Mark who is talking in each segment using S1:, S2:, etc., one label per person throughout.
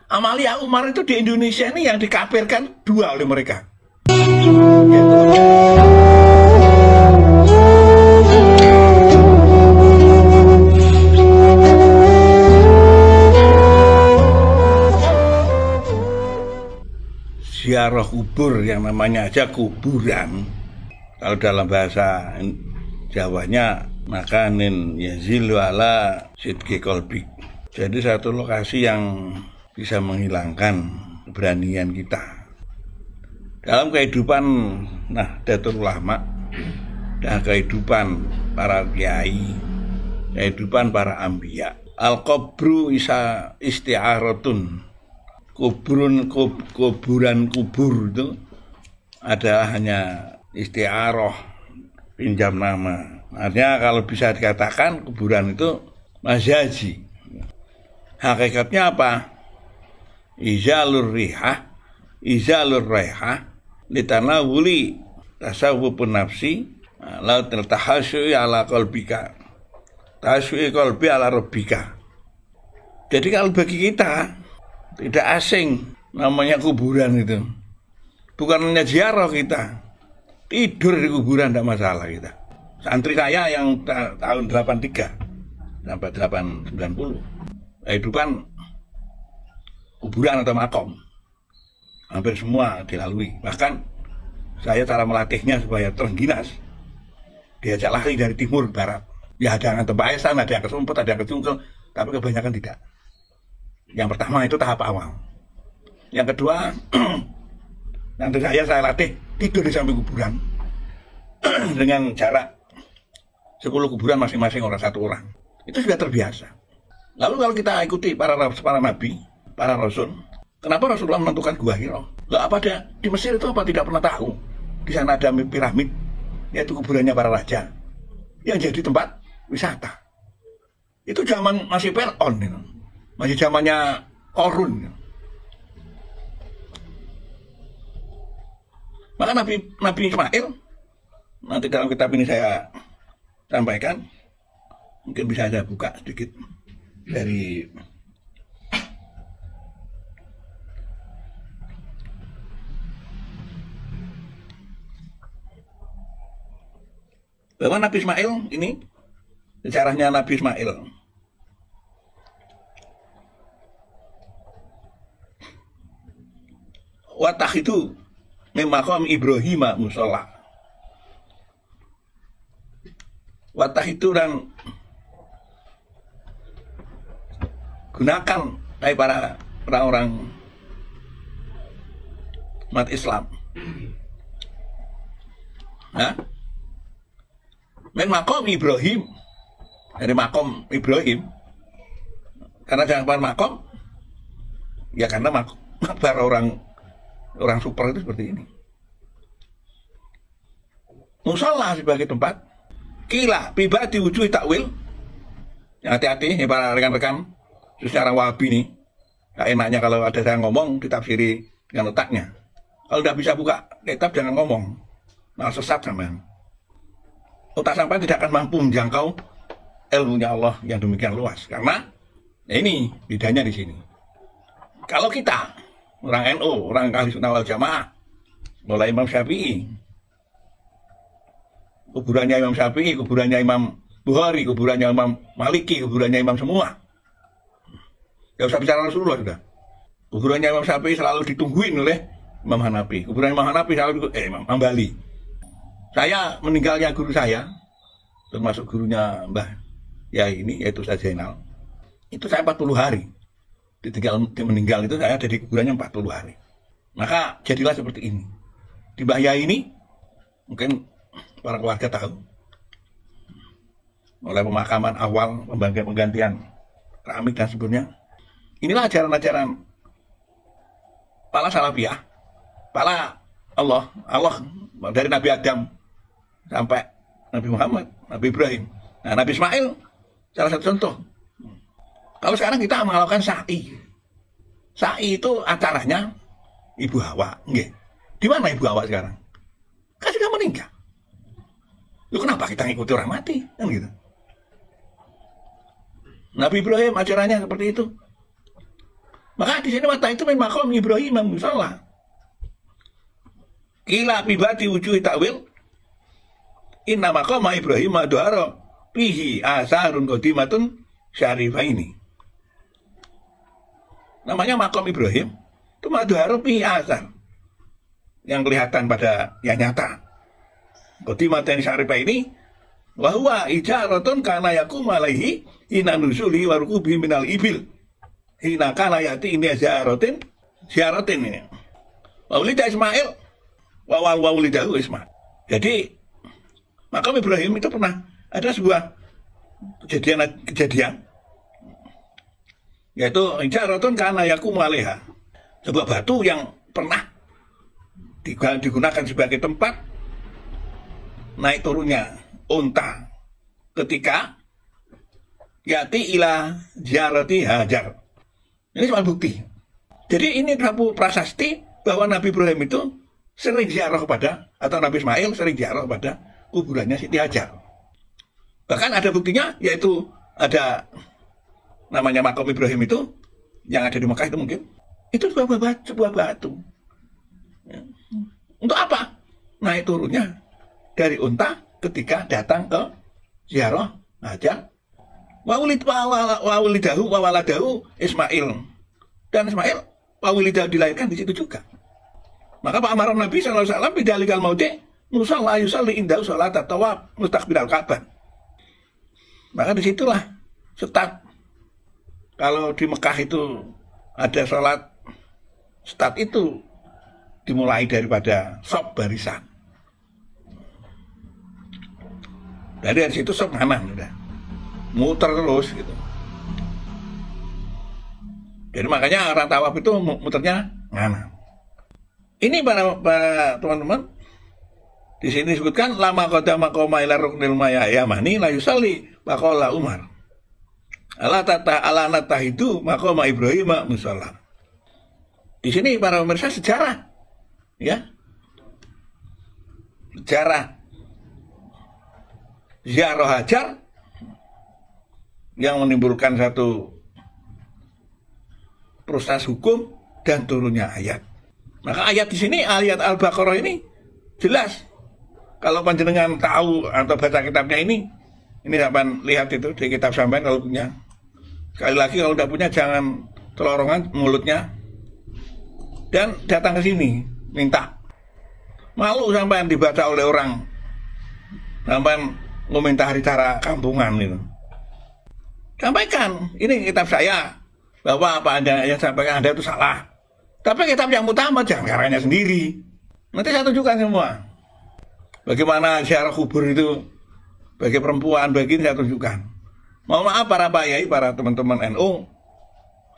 S1: Amalia Umar itu di Indonesia ini yang dikafirkan 2 oleh mereka. Ziarah kubur yang namanya aja kuburan, kalau dalam bahasa Jawanya maka nin yazilu ala sidqi qalbik. Jadi satu lokasi yang bisa menghilangkan keberanian kita dalam kehidupan Nahdlatul Ulama dan kehidupan para kiai, kehidupan para anbiya. Al-qabru isa isti'aratun. Kuburan kubur itu adalah hanya isti'arah, pinjam nama. Artinya kalau bisa dikatakan kuburan itu majazi. Hakikatnya apa? Izalur raiha litanawuli tasawwufun nafsi la tahasyu ala qalbika taswi qalbi ala rabbika. Jadi kalau bagi kita tidak asing namanya kuburan itu. Bukan hanya ziarah kita, tidur di kuburan tidak masalah kita. Santri saya yang tahun 83 sampai 890 kehidupan kuburan atau makom hampir semua dilalui. Bahkan saya cara melatihnya supaya terengginas, diajak lari dari timur barat. Ya ada yang ke Baesan, ada yang ke Sumpet, ada yang ke Sungkel, tapi kebanyakan tidak. Yang pertama itu tahap awal. Yang kedua, nanti saya latih tidur di samping kuburan dengan jarak 10 kuburan masing-masing orang 1 orang. Itu sudah terbiasa. Lalu kalau kita ikuti para nabi, para rasul, kenapa Rasulullah menentukan Gua Hira? Lah apa ada di Mesir itu apa tidak pernah tahu? Di sana ada piramid, yaitu kuburannya para raja, yang jadi tempat wisata. Itu zaman masih Fir'aun, masih zamannya Korun. Maka Nabi Ismail, nanti dalam kitab ini saya sampaikan, mungkin bisa saya buka sedikit dari bahwa Nabi Ismail ini sejarahnya Nabi Ismail. Watah itu memakom Ibrahim musola. Watah itu dan gunakan dari para orang umat Islam. Memakom Ibrahim, dari makom Ibrahim. Karena jangan makom, ya karena para orang super itu seperti ini. Musola sebagai tempat kila pribadi wujud takwil. Yang hati-hati ya para rekan-rekan secara Wahabi nih. Gak enaknya kalau ada saya ngomong ditafsiri dengan letaknya. Kalau udah bisa buka kitab jangan ngomong, malah sesat sampean. Otak sampai tidak akan mampu menjangkau ilmunya Allah yang demikian luas. Karena ini bedanya di sini. Kalau kita orang NU, orang Ahli Sunnah wal Jamaah, mulai Imam Syafi'i, kuburannya Imam Syafi'i, kuburannya Imam Bukhari, kuburannya Imam Maliki, kuburannya Imam semua. Gak usah bicara Rasulullah sudah. Kuburannya Imam Syafi'i selalu ditungguin oleh Imam Hanafi. Kuburan Imam Hanafi selalu Imam Hambali. Saya meninggalnya guru saya, termasuk gurunya Mbah ya ini yaitu Ustaz Zainal. Itu saya 40 hari. Meninggal itu saya ada di kuburannya 40 hari. Maka jadilah seperti ini. Di Mbah Yai ini mungkin para keluarga tahu. Mulai pemakaman awal, penggantian keramik dan sebagainya. Inilah ajaran-ajaran para salafiyah, para Allah dari Nabi Adam sampai Nabi Muhammad, Nabi Ibrahim. Nah, Nabi Ismail salah satu contoh. Kalau sekarang kita melakukan sa'i. Sa'i itu acaranya Ibu Hawa. Nggih. Di mana Ibu Hawa sekarang? Kan sudah meninggal. Loh, kenapa kita ngikuti orang mati? Kan gitu. Nabi Ibrahim acaranya seperti itu. Maka di sini mata itu memang makom Ibrahim musola. Kila bibati wujuhi takwil. Inna makom Ibrahim maduharo fihi asarun qadimatun syarifaini. Namanya makom Ibrahim itu maduharo fihi asar. Yang kelihatan pada yang nyata. Qadimatun syarifaini wa huwa ijaratun kana yakum alaihi ina nusuli warukubi minal ibil. Hina kana yati ini ziaratin ini. Waulidah Ismail waulidahu Ismail. Jadi makam Ibrahim itu pernah ada sebuah kejadian yaitu ijaratun kana yakum alaiha. Sebuah batu yang pernah digunakan sebagai tempat naik turunnya unta ketika yati ila ziarati Hajar. Ini cuma bukti. Jadi ini satu prasasti bahwa Nabi Ibrahim itu sering ziarah kepada, atau Nabi Ismail sering ziarah kepada kuburannya Siti Hajar. Bahkan ada buktinya, yaitu ada namanya makam Ibrahim itu yang ada di Mekah itu mungkin itu sebuah batu. Ya. Untuk apa? Naik turunnya dari unta ketika datang ke ziarah Hajar. Wawaladahu Ismail, dan Ismail wawalidahu dilahirkan di situ juga. Maka Pak Amar Nabi SAW bidalikal mauti musalla yusalli indahu sholat tawaf mustaqbilal Ka'bah. Maka disitulah start. Kalau di Mekah itu ada sholat, start itu dimulai daripada sop barisan. Dari situ sop kanan udah muter terus gitu. Jadi makanya orang tawaf itu muternya nganan. Ini para teman-teman di sini disebutkan lama qadama qoma ila ruknil yamani la yusalli faqala Umar. Ala nata itu maqama Ibrahim musalla. Di sini para pemirsa sejarah ya. Sejarah ziarah Hajar yang menimbulkan satu proses hukum dan turunnya ayat. Maka ayat di sini, ayat Al-Baqarah ini jelas. Kalau panjenengan tahu atau baca kitabnya ini sampai lihat itu di kitab sampean kalau punya. Sekali lagi kalau tidak punya jangan telorongan mulutnya dan datang ke sini minta. Malu sampean dibaca oleh orang, sampean ngomentari cara kampungan itu. Sampaikan, ini kitab saya, bahwa apa Anda yang sampaikan Anda itu salah. Tapi kitab yang utama jangan karanya sendiri. Nanti saya tunjukkan semua. Bagaimana ziarah kubur itu bagi perempuan, bagi ini saya tunjukkan. Mohon maaf para Pak Yai, para teman-teman NU,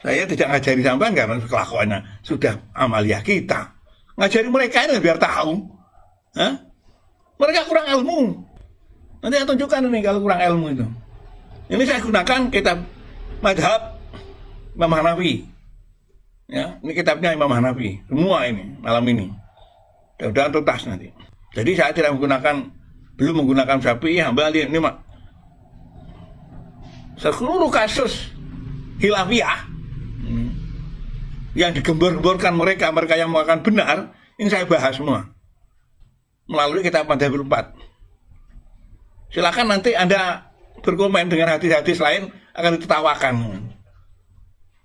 S1: saya tidak ngajari sampean karena kelakuannya sudah amalia kita. Ngajari mereka ini biar tahu. Hah? Mereka kurang ilmu. Nanti saya tunjukkan ini kalau kurang ilmu itu. Ini saya gunakan kitab madhab Imam Hanafi. Ya, ini kitabnya Imam Hanafi. Semua ini, malam ini. Mudah-mudahan tuntas nanti. Jadi saya tidak belum menggunakan Syafi'i, Hambali, ini seluruh kasus khilafiyah yang digembor-gemborkan mereka yang mengatakan benar, ini saya bahas semua. Melalui kitab madhab 4. Silakan nanti Anda berkomen dengan hadis-hadis lain akan ditertawakan.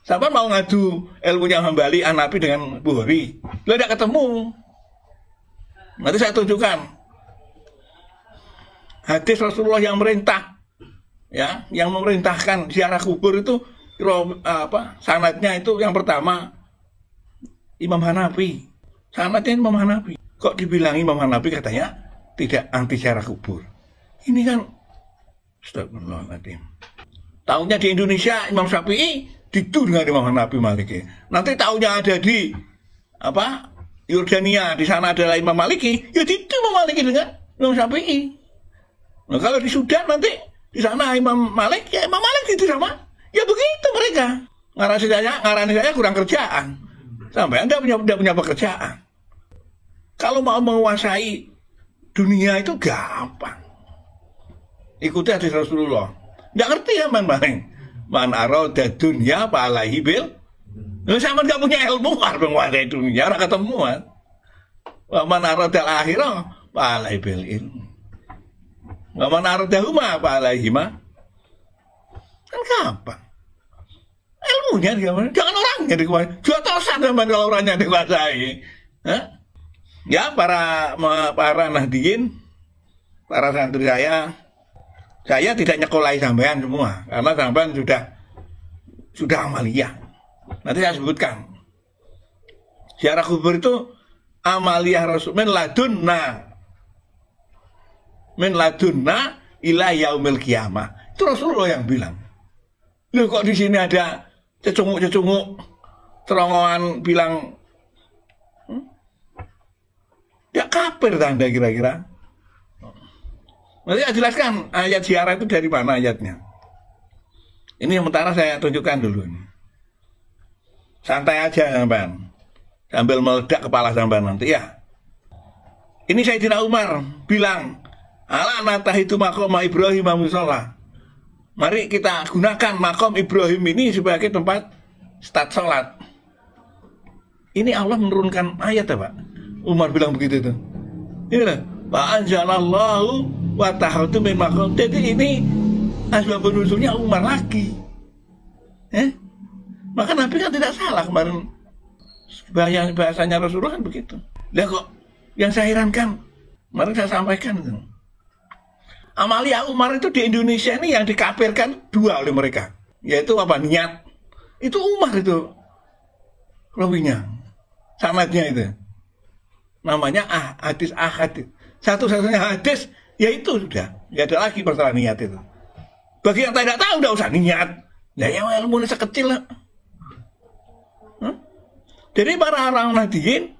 S1: Sampai mau ngadu ilmunya Hambali, Hanafi dengan Bukhari, tidak ketemu. Nanti saya tunjukkan hadis Rasulullah yang merintah, ya, yang memerintahkan ziarah kubur itu sanadnya itu yang pertama Imam Hanafi. Sanadnya Imam Hanafi. Kok dibilang Imam Hanafi katanya tidak anti ziarah kubur? Ini kan astagfirullahaladzim. Tahunya di Indonesia Imam Syafi'i didu dengan Imam Hanafi Maliki. Nanti tahunya ada di Yordania, di sana adalah Imam Maliki, ya didu Imam Maliki dengan Imam Syafi'i. Nah kalau di Sudan nanti di sana Imam Malik, ya Imam Malik itu sama. Ya begitu mereka. Ngarani saya kurang kerjaan. Sampai Anda punya pekerjaan. Kalau mau menguasai dunia itu gampang. Ikuti hadis Rasulullah. Nggak ngerti ya man. Man arada dunya fa alaihi bil Lu sama gak punya ilmu, menguasai dunia, orang ketemuan. Wa man aradal akhirah falai bil ilmi. Wa man aradahuma falaihima. Kan gampang. Ilmunya gimana? Jangan orangnya dikuasai. Jotosan teman kalau orangnya dikuasai. Hah? Ya para nahdien, para santri saya tidak nyekolai sampean semua karena sampean sudah amaliyah. Nanti saya sebutkan. Syiarah kubur itu amaliyah Rasul min ladunna ila yaumil qiyamah. Itu Rasulullah yang bilang. Loh kok di sini ada cecunguk terongoan bilang ya kafir tanda kira-kira. Nanti saya jelaskan ayat syiarah itu dari mana ayatnya. Ini sementara saya tunjukkan dulu ini. Santai aja sampean. Sambil meledak kepala sampean nanti ya. Ini Sayyidina Umar bilang, "Ala natahitu maqam Ibrahim musholla." Mari kita gunakan makom Ibrahim ini sebagai tempat start sholat. Ini Allah menurunkan ayat ya Pak. Umar bilang begitu tuh. Ini lah. Wa anzalallahu wa tahatu min maqam. Jadi ini asbab nuzulnya Umar lagi. Maka Nabi kan tidak salah kemarin. Bahasanya Rasulullah kan begitu. Lah kok yang saya herankan, kemarin saya sampaikan itu. Amalia Umar itu di Indonesia ini yang dikafirkan dua oleh mereka. Yaitu apa? Niat. Itu Umar itu. Rawinya. Sanadnya itu. Namanya hadis ahad. Satu-satunya hadis, yaitu sudah. Tidak ada lagi masalah niat itu. Bagi yang tidak tahu, tidak usah niat. Nah yang ilmunya sekecil lah. Jadi para orang nahdien,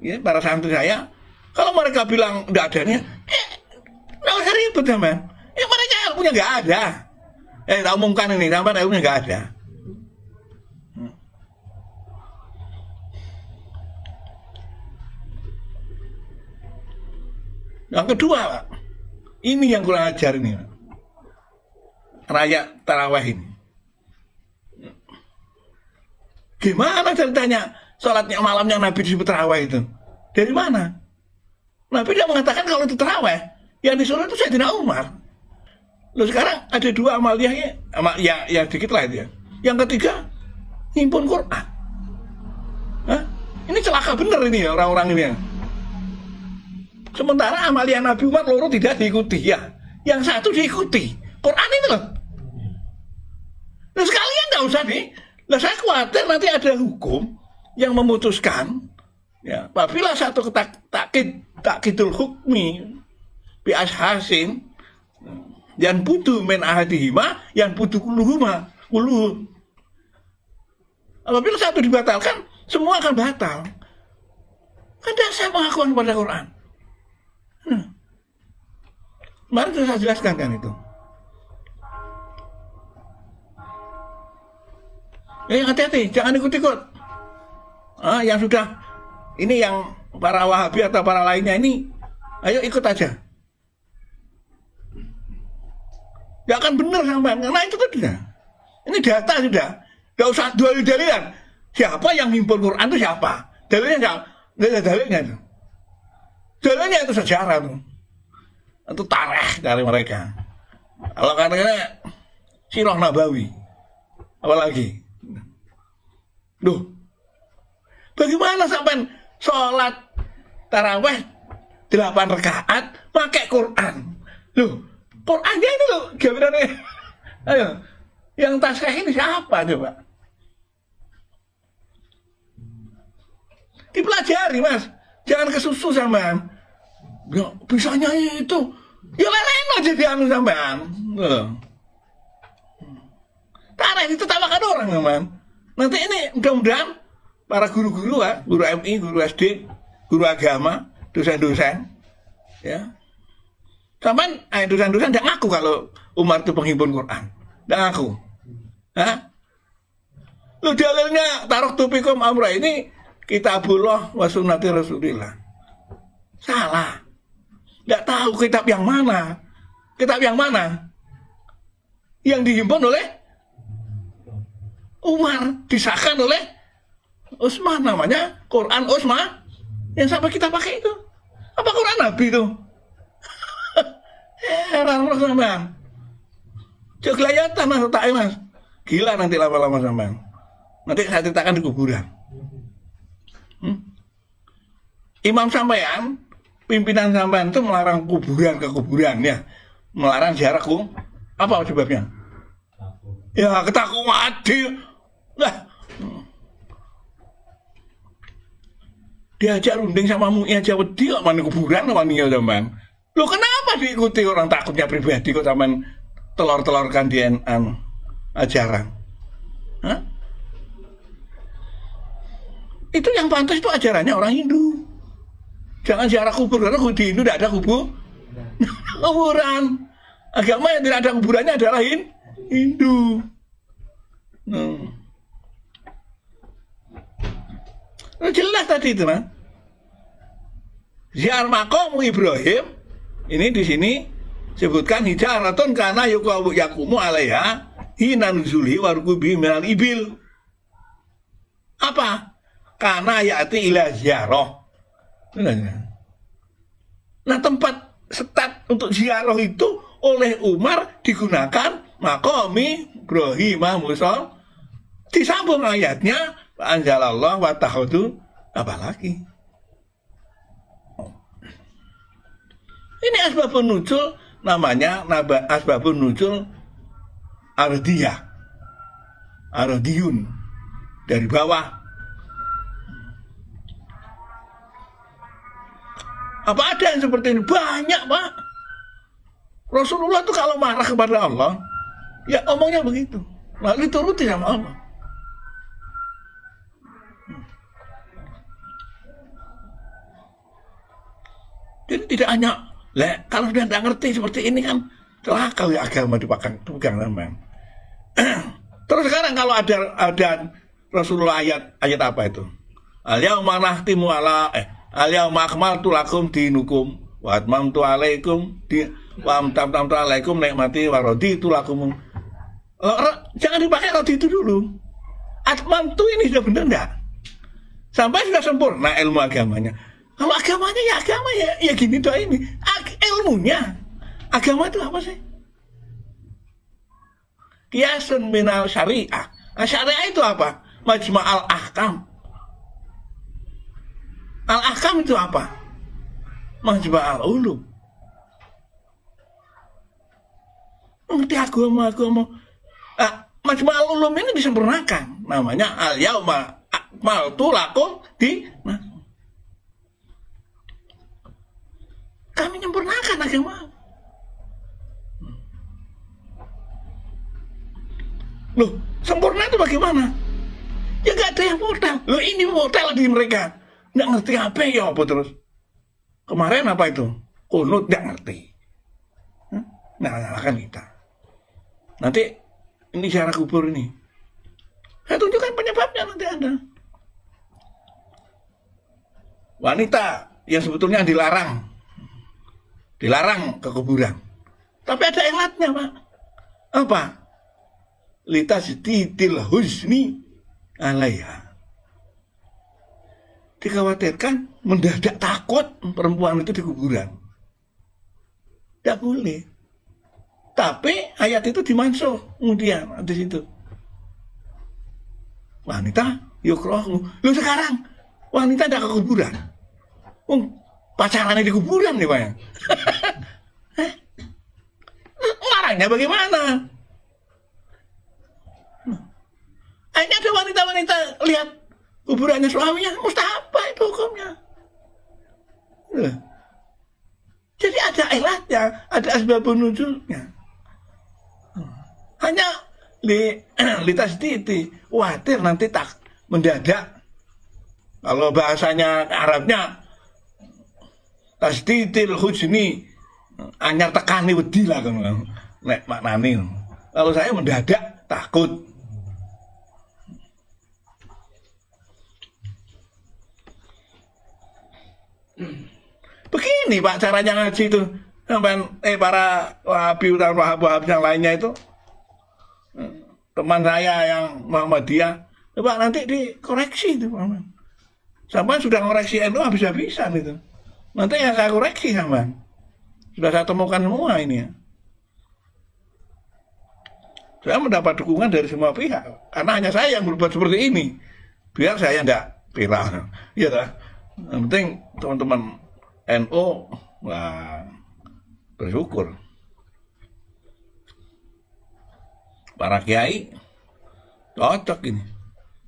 S1: ya, para santri saya, kalau mereka bilang tidak ada niat, nggak usah ribut teman. Ya mereka ilmunya nggak ada. Kita umumkan ini, sampai ilmunya nggak ada. Yang kedua, Pak, ini yang kurang ajar ini, Pak. Raya tarawih ini. Gimana ceritanya sholatnya malamnya Nabi disebut tarawih itu? Dari mana? Nabi tidak mengatakan kalau itu tarawih. Yang disuruh itu Sayyidina Umar. Loh sekarang ada dua amaliyahnya, yang dikit lah itu ya. Yang ketiga, himpun Quran. Hah? Ini celaka bener ini ya orang-orang ini ya. Sementara amalia Nabi Umar loro tidak diikuti ya. Yang satu diikuti. Quran itu loh. Nah sekalian nggak usah nih. Nah saya khawatir nanti ada hukum yang memutuskan ya, apabila satu takkidul hukmi bi ashasin yang butuh men ahadihima yang butuh kuluhuma kuluh. Apabila satu dibatalkan, semua akan batal. Ada saya pengakuan pada Quran. Mari saya jelaskan kan itu. Yang hati-hati, jangan ikut-ikut. Yang sudah, ini yang para Wahabi atau para lainnya ini, ayo ikut aja. Gak akan benar sampai, karena itu tidak. Ini data sudah. Gak usah dalilan. Siapa yang himpun Quran itu siapa? Dalilnya siapa? Tidak ada dalilnya itu. Dalilnya itu sejarah tuh. Itu tarikh dari mereka. Kalau katanya Sirah Nabawi, apalagi. Duh, bagaimana sampai sholat taraweh 8 rakaat pakai Quran? Loh, Qurannya ini loh, gimana? Ayo, yang tasbih ini siapa coba? Dipelajari mas, jangan kesusu sampean. Ya, bisanya itu, ya lelen aja dianu sampean. Tarikh itu tawakan orang teman. Nanti ini mudah-mudahan para guru-guru ya, guru MI, guru SD, guru agama, dosen-dosen, ya. Sampai dosen-dosen tidak ngaku kalau Umar itu penghimpun Quran, tidak ngaku. Hah? Lu dalilnya taruh tupikum amra ini kitabullah wa sunnati Rasulillah. Salah. Tidak tahu kitab yang mana. Kitab yang mana? Yang dihimpun oleh Umar, disahkan oleh Utsman namanya Quran Utsman yang sampai kita pakai itu. Apa Quran Nabi itu? Heran Mas sampean. Jok layatan Mas tak Mas. Gila nanti lama-lama sampean. Nanti saya ceritakan di kuburan. Imam sampean, pimpinan sampean itu melarang kuburan ke kuburan ya. Melarang ziarah apa sebabnya? Ya ketakutan mati. Lah. Diajak runding sama mu'i aja wedi kok mana kuburan wani ya sampean. Loh kenapa diikuti orang takutnya pribadi kok sampean telur-telurkan di ajaran? Hah? Itu yang pantas itu ajarannya orang Hindu. Jangan ziarah kubur, karena di Hindu tidak ada kuburan. Agama yang tidak ada kuburannya adalah Hindu. Jelas tadi itu, Mas. Ziarah maqam Ibrahim ini di sini sebutkan hijaratun kana yakumu alaiha hina nuzuli warqubi minal ibil. Apa? Karena ya'ti ila ziarah. Nah tempat setat untuk ziarah itu oleh Umar digunakan maqami Ibrahim Musa. Disambung ayatnya anzalallah wa tahudu apalagi. Ini asbabun nuzul namanya asbabun nuzul ardiyah. Ardiyun dari bawah. Apa ada yang seperti ini? Banyak, Pak. Rasulullah itu kalau marah kepada Allah, ya omongnya begitu. Lalu dituruti sama Allah. Jadi tidak hanya, kalau sudah tidak ngerti seperti ini kan, celaka ya agama dipegang teman. Terus sekarang kalau ada Rasulullah ayat apa itu? Al-yauma nahtimu ala al-yauma akmaltu lakum dinukum wa atmamtu alaikum wa amtamtu alaikum nikmati wa raditu lakum. Jangan dipakai raditu dulu. Atmamtu ini sudah benar enggak? Sampai sudah sempurna ilmu agamanya. Kalau agamanya ya agama ya gini doa ini. Ilmunya agama itu apa sih? Qiyasun minal syariah. Nah, syariah itu apa? Majma'al ahkam. Al-ahkam itu apa? Majma'al ulum. Ngerti agama. Majma'al ulum ini disempurnakan. Namanya al-yauma akmaltu lakum kami menyempurnakan agama. Loh, sempurna itu bagaimana? Ya gak ada yang modal. Loh, ini modal di mereka. Nggak ngerti apa ya apa terus. Kemarin apa itu? Kunut nggak ngerti. Nah, kan kita. Nanti ini ziarah kubur ini. Saya tunjukkan penyebabnya nanti Anda. Wanita yang sebetulnya dilarang ke kuburan. Tapi ada ilatnya, Pak. Apa? Litasdidil husni alaiha. Dikhawatirkan mendadak takut perempuan itu di kuburan. Tidak boleh. Tapi ayat itu dimansuh kemudian di situ. Wanita yukrohu. Lu sekarang wanita tidak ke kuburan. Pacarannya di kuburan nih Pak ya. Marahnya bagaimana? Akhirnya ada wanita-wanita lihat kuburannya suaminya, mustahab itu hukumnya. Jadi ada ilatnya, ada asbabun nuzulnya. Hanya litasditi, khawatir nanti tak mendadak. Kalau bahasanya Arabnya tasditil husni, anyar tekani wedi lah kan, nek maknani. Kalau saya mendadak takut. Begini Pak caranya ngaji itu. Sampai para Wahabi utama Wahab yang lainnya itu, teman saya yang Muhammadiyah Pak nanti dikoreksi itu Pak. Sampai sudah koreksi NU habis-habisan itu. Nanti yang saya koreksi sama. Sudah saya temukan semua ini ya. Saya mendapat dukungan dari semua pihak. Karena hanya saya yang berbuat seperti ini. Biar saya tidak viral. Iya tak? Yang penting teman-teman NU wah, bersyukur. Para kiai cocok ini.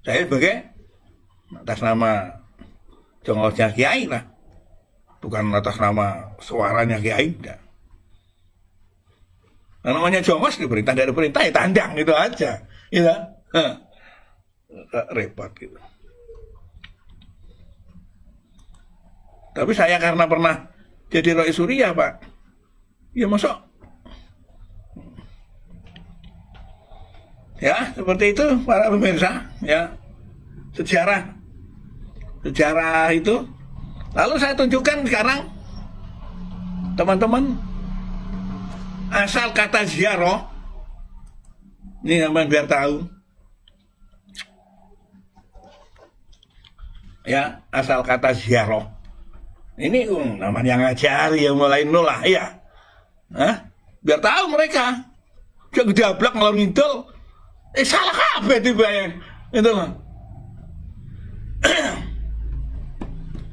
S1: Saya sebagai atas nama jongosnya kiai lah. Bukan atas nama suaranya kiai. Enggak. Namanya jongos diperintah dari perintah ya tandang gitu aja, gitu. Repot gitu. Tapi saya karena pernah jadi Rois Surya Pak, ya masuk. Ya seperti itu para pemirsa, ya sejarah itu. Lalu saya tunjukkan sekarang teman-teman. Asal kata ziarah, ini teman biar tahu, ya asal kata ziarah, ini namanya ngajari yang mulai nol lah ya, biar tahu mereka, jangan jablak ngalor ngidul, salah kabeh tiba ya, itu loh,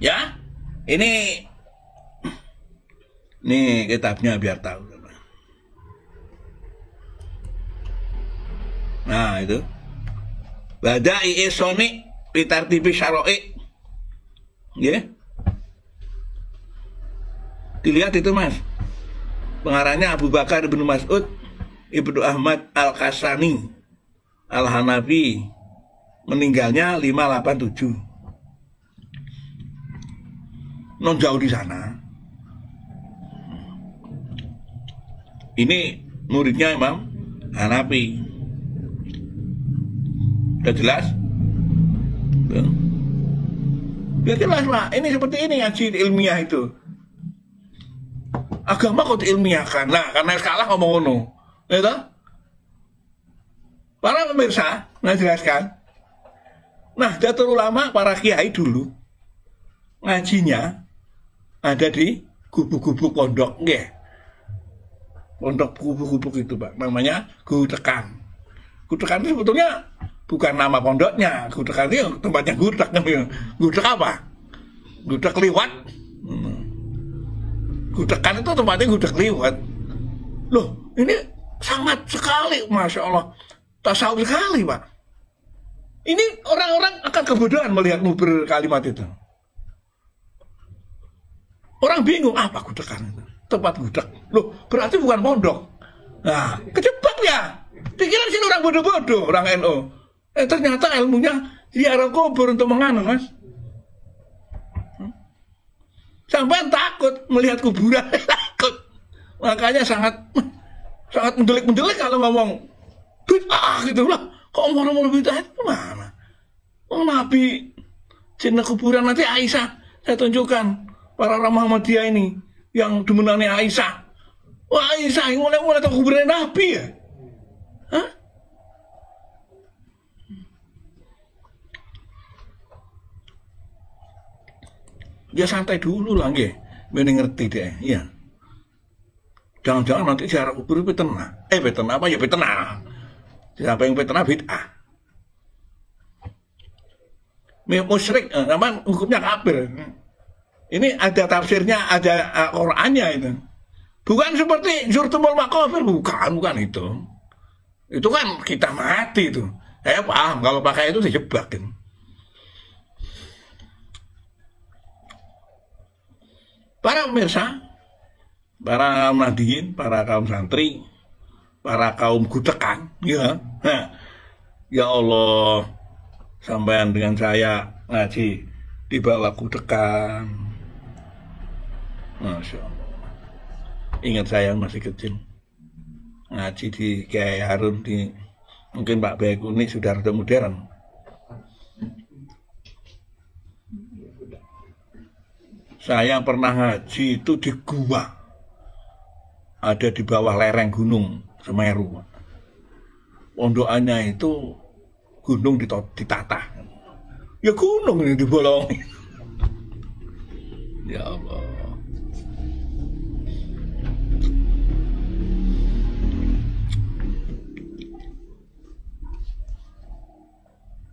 S1: ya ini kitabnya biar tahu. Nah itu Badai Sonic Pitartibi Syaroi, ya, dilihat itu Mas, pengarangnya Abu Bakar bin Mas'ud Ibnu Ahmad Al-Kasani Al-Hanafi, meninggalnya 587, non jauh di sana. Ini muridnya Imam Hanafi. Udah jelas? Udah jelas Pak. Ini seperti ini ngaji ilmiah itu. Agama kok diilmiahkan. Nah, karena kalah ngomong ngono. Gitu? Para pemirsa, nah jelaskan. Nah, Datul Ulama para kiai dulu ngajinya ada di gubuk-gubuk pondok, nggih. Pondok gubuk-gubuk itu Pak, namanya Gudekan. Gudekan itu sebetulnya bukan nama pondoknya, Gudekan itu tempatnya gudeg. Gudeg apa? Gudeg liwat. Gudekan itu tempatnya gudeg liwat. Loh, ini sangat sekali, Masya Allah. Tasawuf sekali, Pak. Ini orang-orang akan kebodohan melihat muber kalimat itu. Orang bingung, apa Gudekan itu? Tempat gudeg. Loh, berarti bukan pondok. Nah, kejebak ya. Dikira sini orang bodoh-bodoh, orang NU. Ternyata ilmunya ziarah kubur untuk menganu, Mas. Sampai takut melihat kuburan, takut. Makanya sangat mendelik-mendelik kalau ngomong bid'ah gitu lah. Kok ngomong bid'ah itu mana? Oh Nabi cinta kuburan, nanti Aisyah saya tunjukkan para orang Muhammadiyah ini yang demenannya Aisyah. Wah Aisyah yang mulai tahu kuburan Nabi ya? Hah? Ya santai dulu lah nggih, mending ngerti deh, ya. Jangan-jangan nanti ziarah kubur fitnah. Fitnah apa ya fitnah? Siapa yang fitnah bid'ah? Musyrik, namanya hukumnya kafir. Ini ada tafsirnya, ada Qur'annya itu. Bukan seperti zurtumul maqabir, bukan itu. Itu kan kita mati itu. Saya paham kalau pakai itu dijebak kan. Para pemirsa, para kaum nadiyin, para kaum santri, para kaum gudekan, ya, ya Allah, sampean dengan saya ngaji di bawah gudekan, Masya Allah. Ingat saya masih kecil, ngaji di Kiai Harun di, mungkin Pak Baikuni sudah rada modern. Saya pernah ngaji itu di gua, ada di bawah lereng gunung Semeru. Pondokannya itu gunung ditata. Ya gunung ini dibolongi. Ya Allah.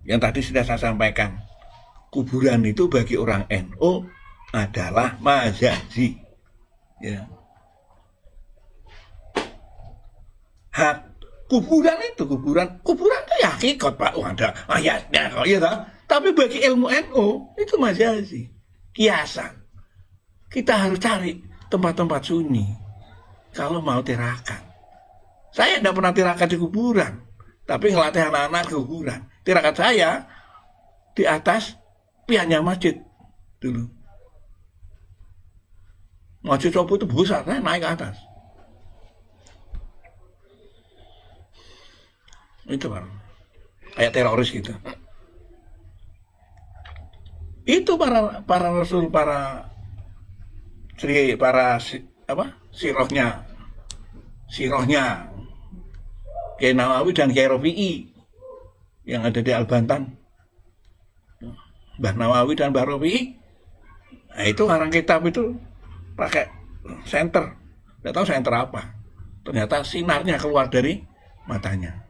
S1: Yang tadi sudah saya sampaikan, kuburan itu bagi orang NU adalah majazi. Ya. Hak kuburan itu kuburan itu ya hakikat Pak, ada ayatnya kok ya. Tapi bagi ilmu NU itu majazi, kiasan. Kita harus cari tempat-tempat sunyi kalau mau tirakat. Saya tidak pernah tirakat di kuburan, tapi ngelatih anak-anak di kuburan. Tirakat saya di atas piannya masjid dulu. Masjid Sopo itu besar, saya naik ke atas. Itu Pak, kayak teroris gitu. Itu para rasul, para sirohnya Kiai Nawawi dan Kiai Rafi'i yang ada di Al-Bantan. Mbah Nawawi dan Mbah Rafi'i, nah itu ngarang kitab itu pakai senter, nggak tahu senter apa. Ternyata sinarnya keluar dari matanya.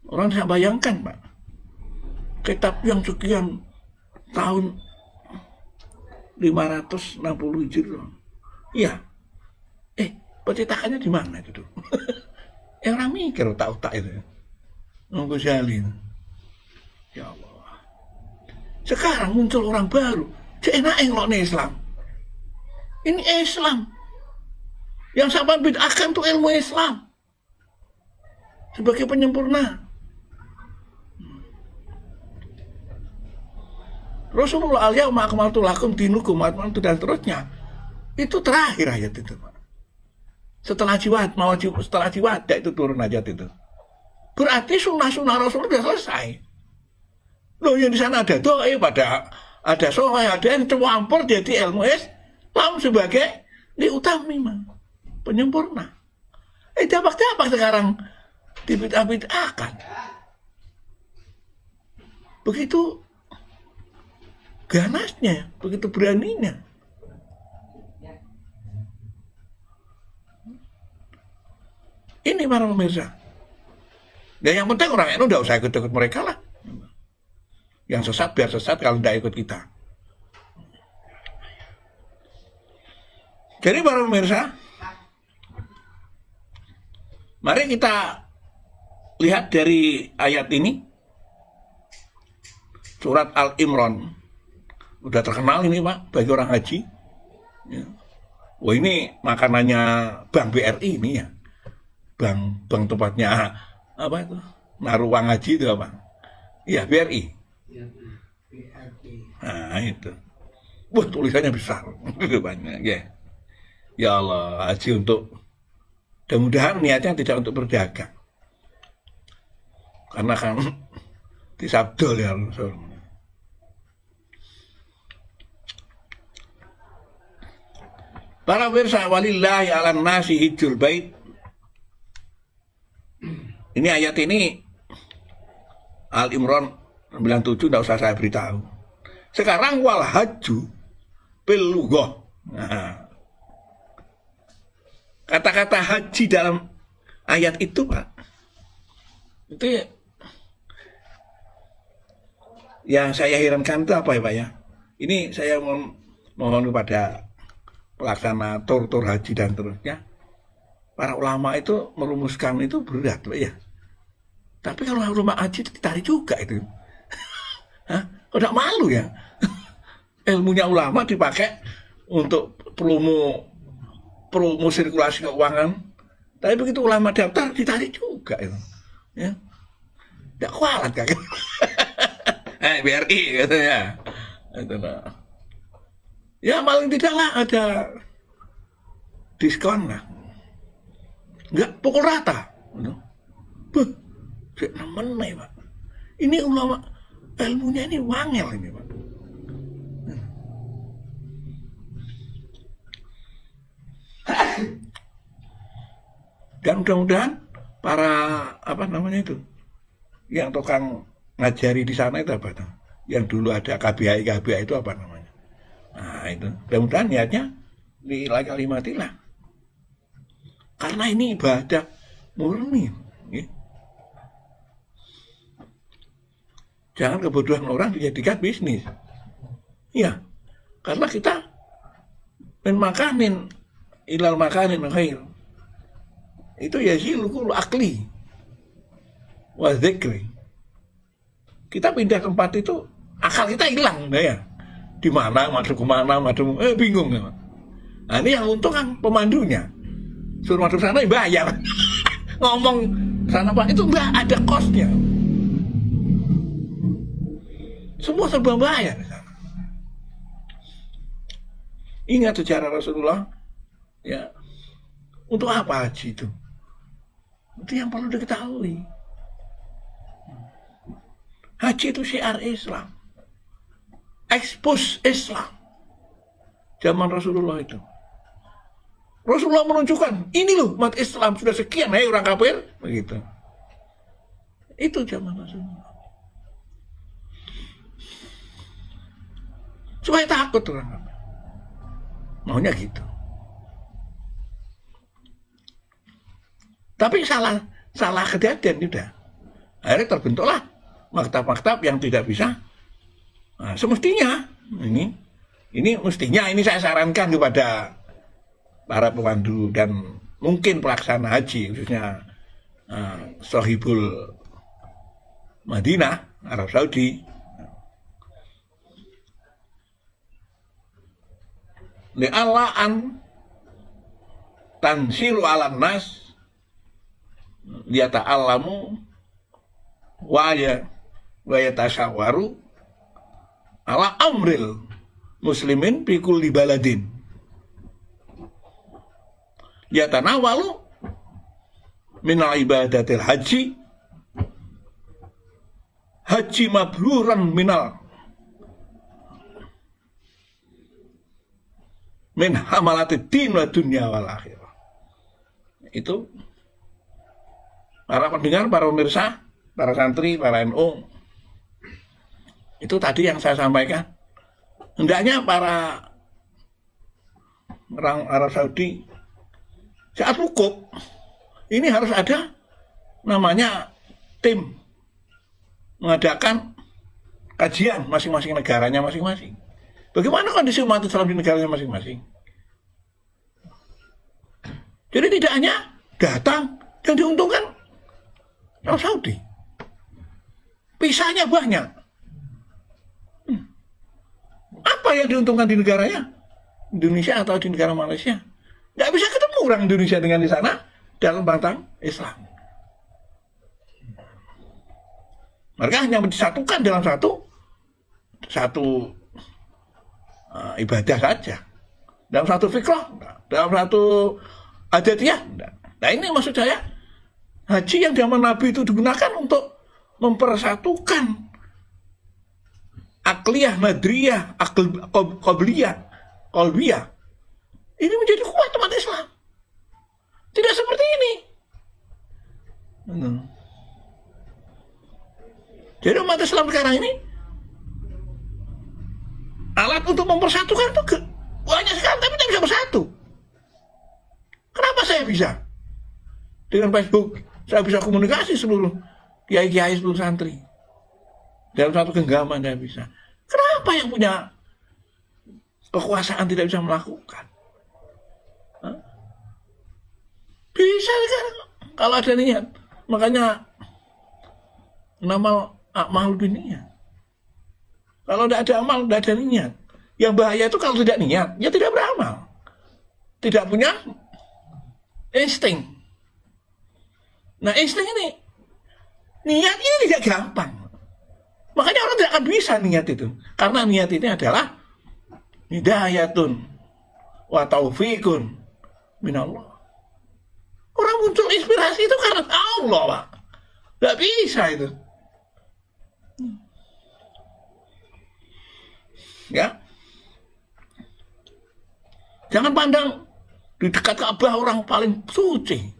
S1: Orang tidak bayangkan Pak, kitab yang sekian tahun 560 Hijriah. Iya. Pencetakannya di mana itu tuh? Orang mikir otak-otak itu. Nunggu Jalin. Ya Allah. Sekarang muncul orang baru. Seenak ngelokne Islam. Ini Islam. Yang sampai bid'ahkan tuh ilmu Islam. Sebagai penyempurna. Rasulullah al-yawma akmaltu lakum dinukum atmamtu dan seterusnya. Itu terakhir ayat itu Pak. Setelah jiwat itu turun ayat itu. Berarti sunnah-sunnah Rasul sudah selesai. Loh yang di sana ada doa, ada soal, ada yang campur jadi ilmu Islam sebagai diutami penyempurna. Dapat sekarang dibid'ah-bid'ahkan. Begitu ganasnya, begitu beraninya. Ini para pemirsa. Dan yang penting orang itu udah usah ikut-ikut mereka lah. Yang sesat biar sesat kalau tidak ikut kita. Jadi para pemirsa, mari kita lihat dari ayat ini. Surat Al-Imran. Udah terkenal ini Pak bagi orang haji. Ya. Wah ini makanannya Bank BRI ini ya. Bank tempatnya apa itu? Naruh uang haji itu apa? Iya BRI. Nah itu. Wah tulisannya besar. Banyak ya. Ya Allah, haji untuk mudah-mudahan niatnya tidak untuk berdagang. Karena kan disabdol ya Rasul. Para pemirsa, walillahi 'alan nasi hijjul bait. Ini ayat ini Al-Imran 97, tidak usah saya beritahu. Sekarang wal haju bil lughah. Nah, kata-kata haji dalam ayat itu Pak, itu yang saya herankan itu apa ya Pak ya? Ini saya mohon kepada pelaksana tur haji dan terusnya. Para ulama itu merumuskan itu berat Pak ya. Tapi kalau rumah haji itu ditarik juga itu. Hah? Kok tidak malu ya? Ilmunya ulama dipakai untuk promo sirkulasi keuangan. Tapi begitu ulama daftar ditarik juga itu. Ya. Tidak kualat kan? BRI katanya. Itu lah. Ya paling tidaklah ada diskon lah. Enggak pukul rata. Nemen nih Pak. Ini ulama ilmunya ini wangel ini Pak. Dan mudah-mudahan para apa namanya itu, yang tukang ngajari di sana itu apa tuh? Yang dulu ada KBI itu apa namanya? Nah itu, mudah-mudahan niatnya di kalimatilah. Karena ini ibadah murni. Ya. Jangan kebodohan orang dijadikan bisnis. Iya, karena kita makanin ilal makanin khair. Itu ya zilukul akli wa dzikri. Kita pindah tempat itu akal kita hilang ya. Di mana masuk ke mana, masuk bingung. Nah, ini yang untung kan pemandunya. Suruh masuk sana bayar. Ngomong sana Pak itu enggak ada kosnya. Semua serba bayar di sana. Ingat sejarah Rasulullah, ya. Untuk apa haji itu? Itu yang perlu diketahui. Haji itu syiar Islam. Ekspos Islam. Zaman Rasulullah itu. Rasulullah menunjukkan, ini loh umat Islam sudah sekian, hai orang kafir, begitu. Itu zaman Rasulullah. Supaya takut orang kafir. Maunya gitu. Tapi salah kejadian udah. Akhirnya terbentuklah maktab-maktab yang tidak bisa. Nah, semestinya ini mestinya ini saya sarankan kepada para pemandu dan mungkin pelaksana haji khususnya Sohibul Madinah Arab Saudi. Li'allaan tansiru alam nas liyata'allamu wa yatasyawaru ala amril muslimin fi kulli baladin yatanawalu minal ibadatil haji mabruran min hamalati din wa dunya wal akhirah. Itu para pendengar, para pemirsa, para santri, para NU, itu tadi yang saya sampaikan. Hendaknya para orang Arab Saudi saat wukuf ini harus ada namanya tim mengadakan kajian masing-masing negaranya masing-masing. Bagaimana kondisi umat Islam di negaranya masing-masing? Jadi tidak hanya datang yang diuntungkan Arab Saudi. Pisahnya banyak. Apa yang diuntungkan di negaranya? Indonesia atau di negara Malaysia? Tidak bisa ketemu orang Indonesia dengan di sana dalam bangtang Islam. Mereka hanya disatukan dalam satu ibadah saja, dalam satu fikrah, dalam satu adatiyah. Nah ini maksud saya, haji yang zaman Nabi itu digunakan untuk mempersatukan akliyah, madriyah, qalbiyah. Ini menjadi kuat umat Islam. Tidak seperti ini. Jadi umat Islam sekarang ini alat untuk mempersatukan itu banyak sekali, tapi tidak bisa bersatu. Kenapa saya bisa? Dengan Facebook, saya bisa komunikasi seluruh kiai-kiai, seluruh santri. Dalam satu genggaman saya bisa. Kenapa yang punya kekuasaan tidak bisa melakukan? Hah? Bisa kan? Kalau ada niat. Makanya nama amal dunia. Kalau tidak ada amal, tidak ada niat. Yang bahaya itu kalau tidak niat, ya tidak beramal. Tidak punya insting. Nah insting ini, niat ini tidak gampang. Makanya orang tidak akan bisa niat itu. Karena niat ini adalah hidayatun wa taufiqun minallah. Orang muncul inspirasi itu karena Allah, Pak. Tidak bisa itu. Ya, jangan pandang di dekat Ka'bah orang paling suci.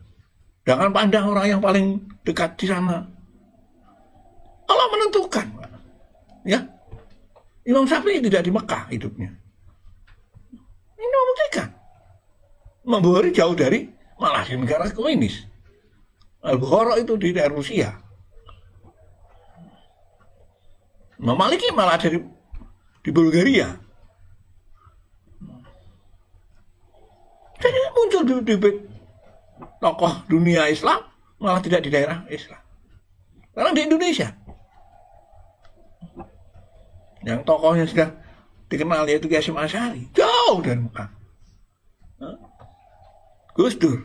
S1: Jangan pandang orang yang paling dekat di sana. Allah menentukan, Pak. Ya, Imam Syafi'i tidak di Mekah hidupnya. Ini membuktikan. Membukhari jauh dari, malah di negara komunis. Al-Bukhara itu di daerah Rusia. Imam Maliki malah di Bulgaria. Jadi muncul di tokoh dunia Islam malah tidak di daerah Islam. Karena di Indonesia yang tokohnya sudah dikenal yaitu Kiai Hasyim Asy'ari, jauh dari Mekah. Gus Dur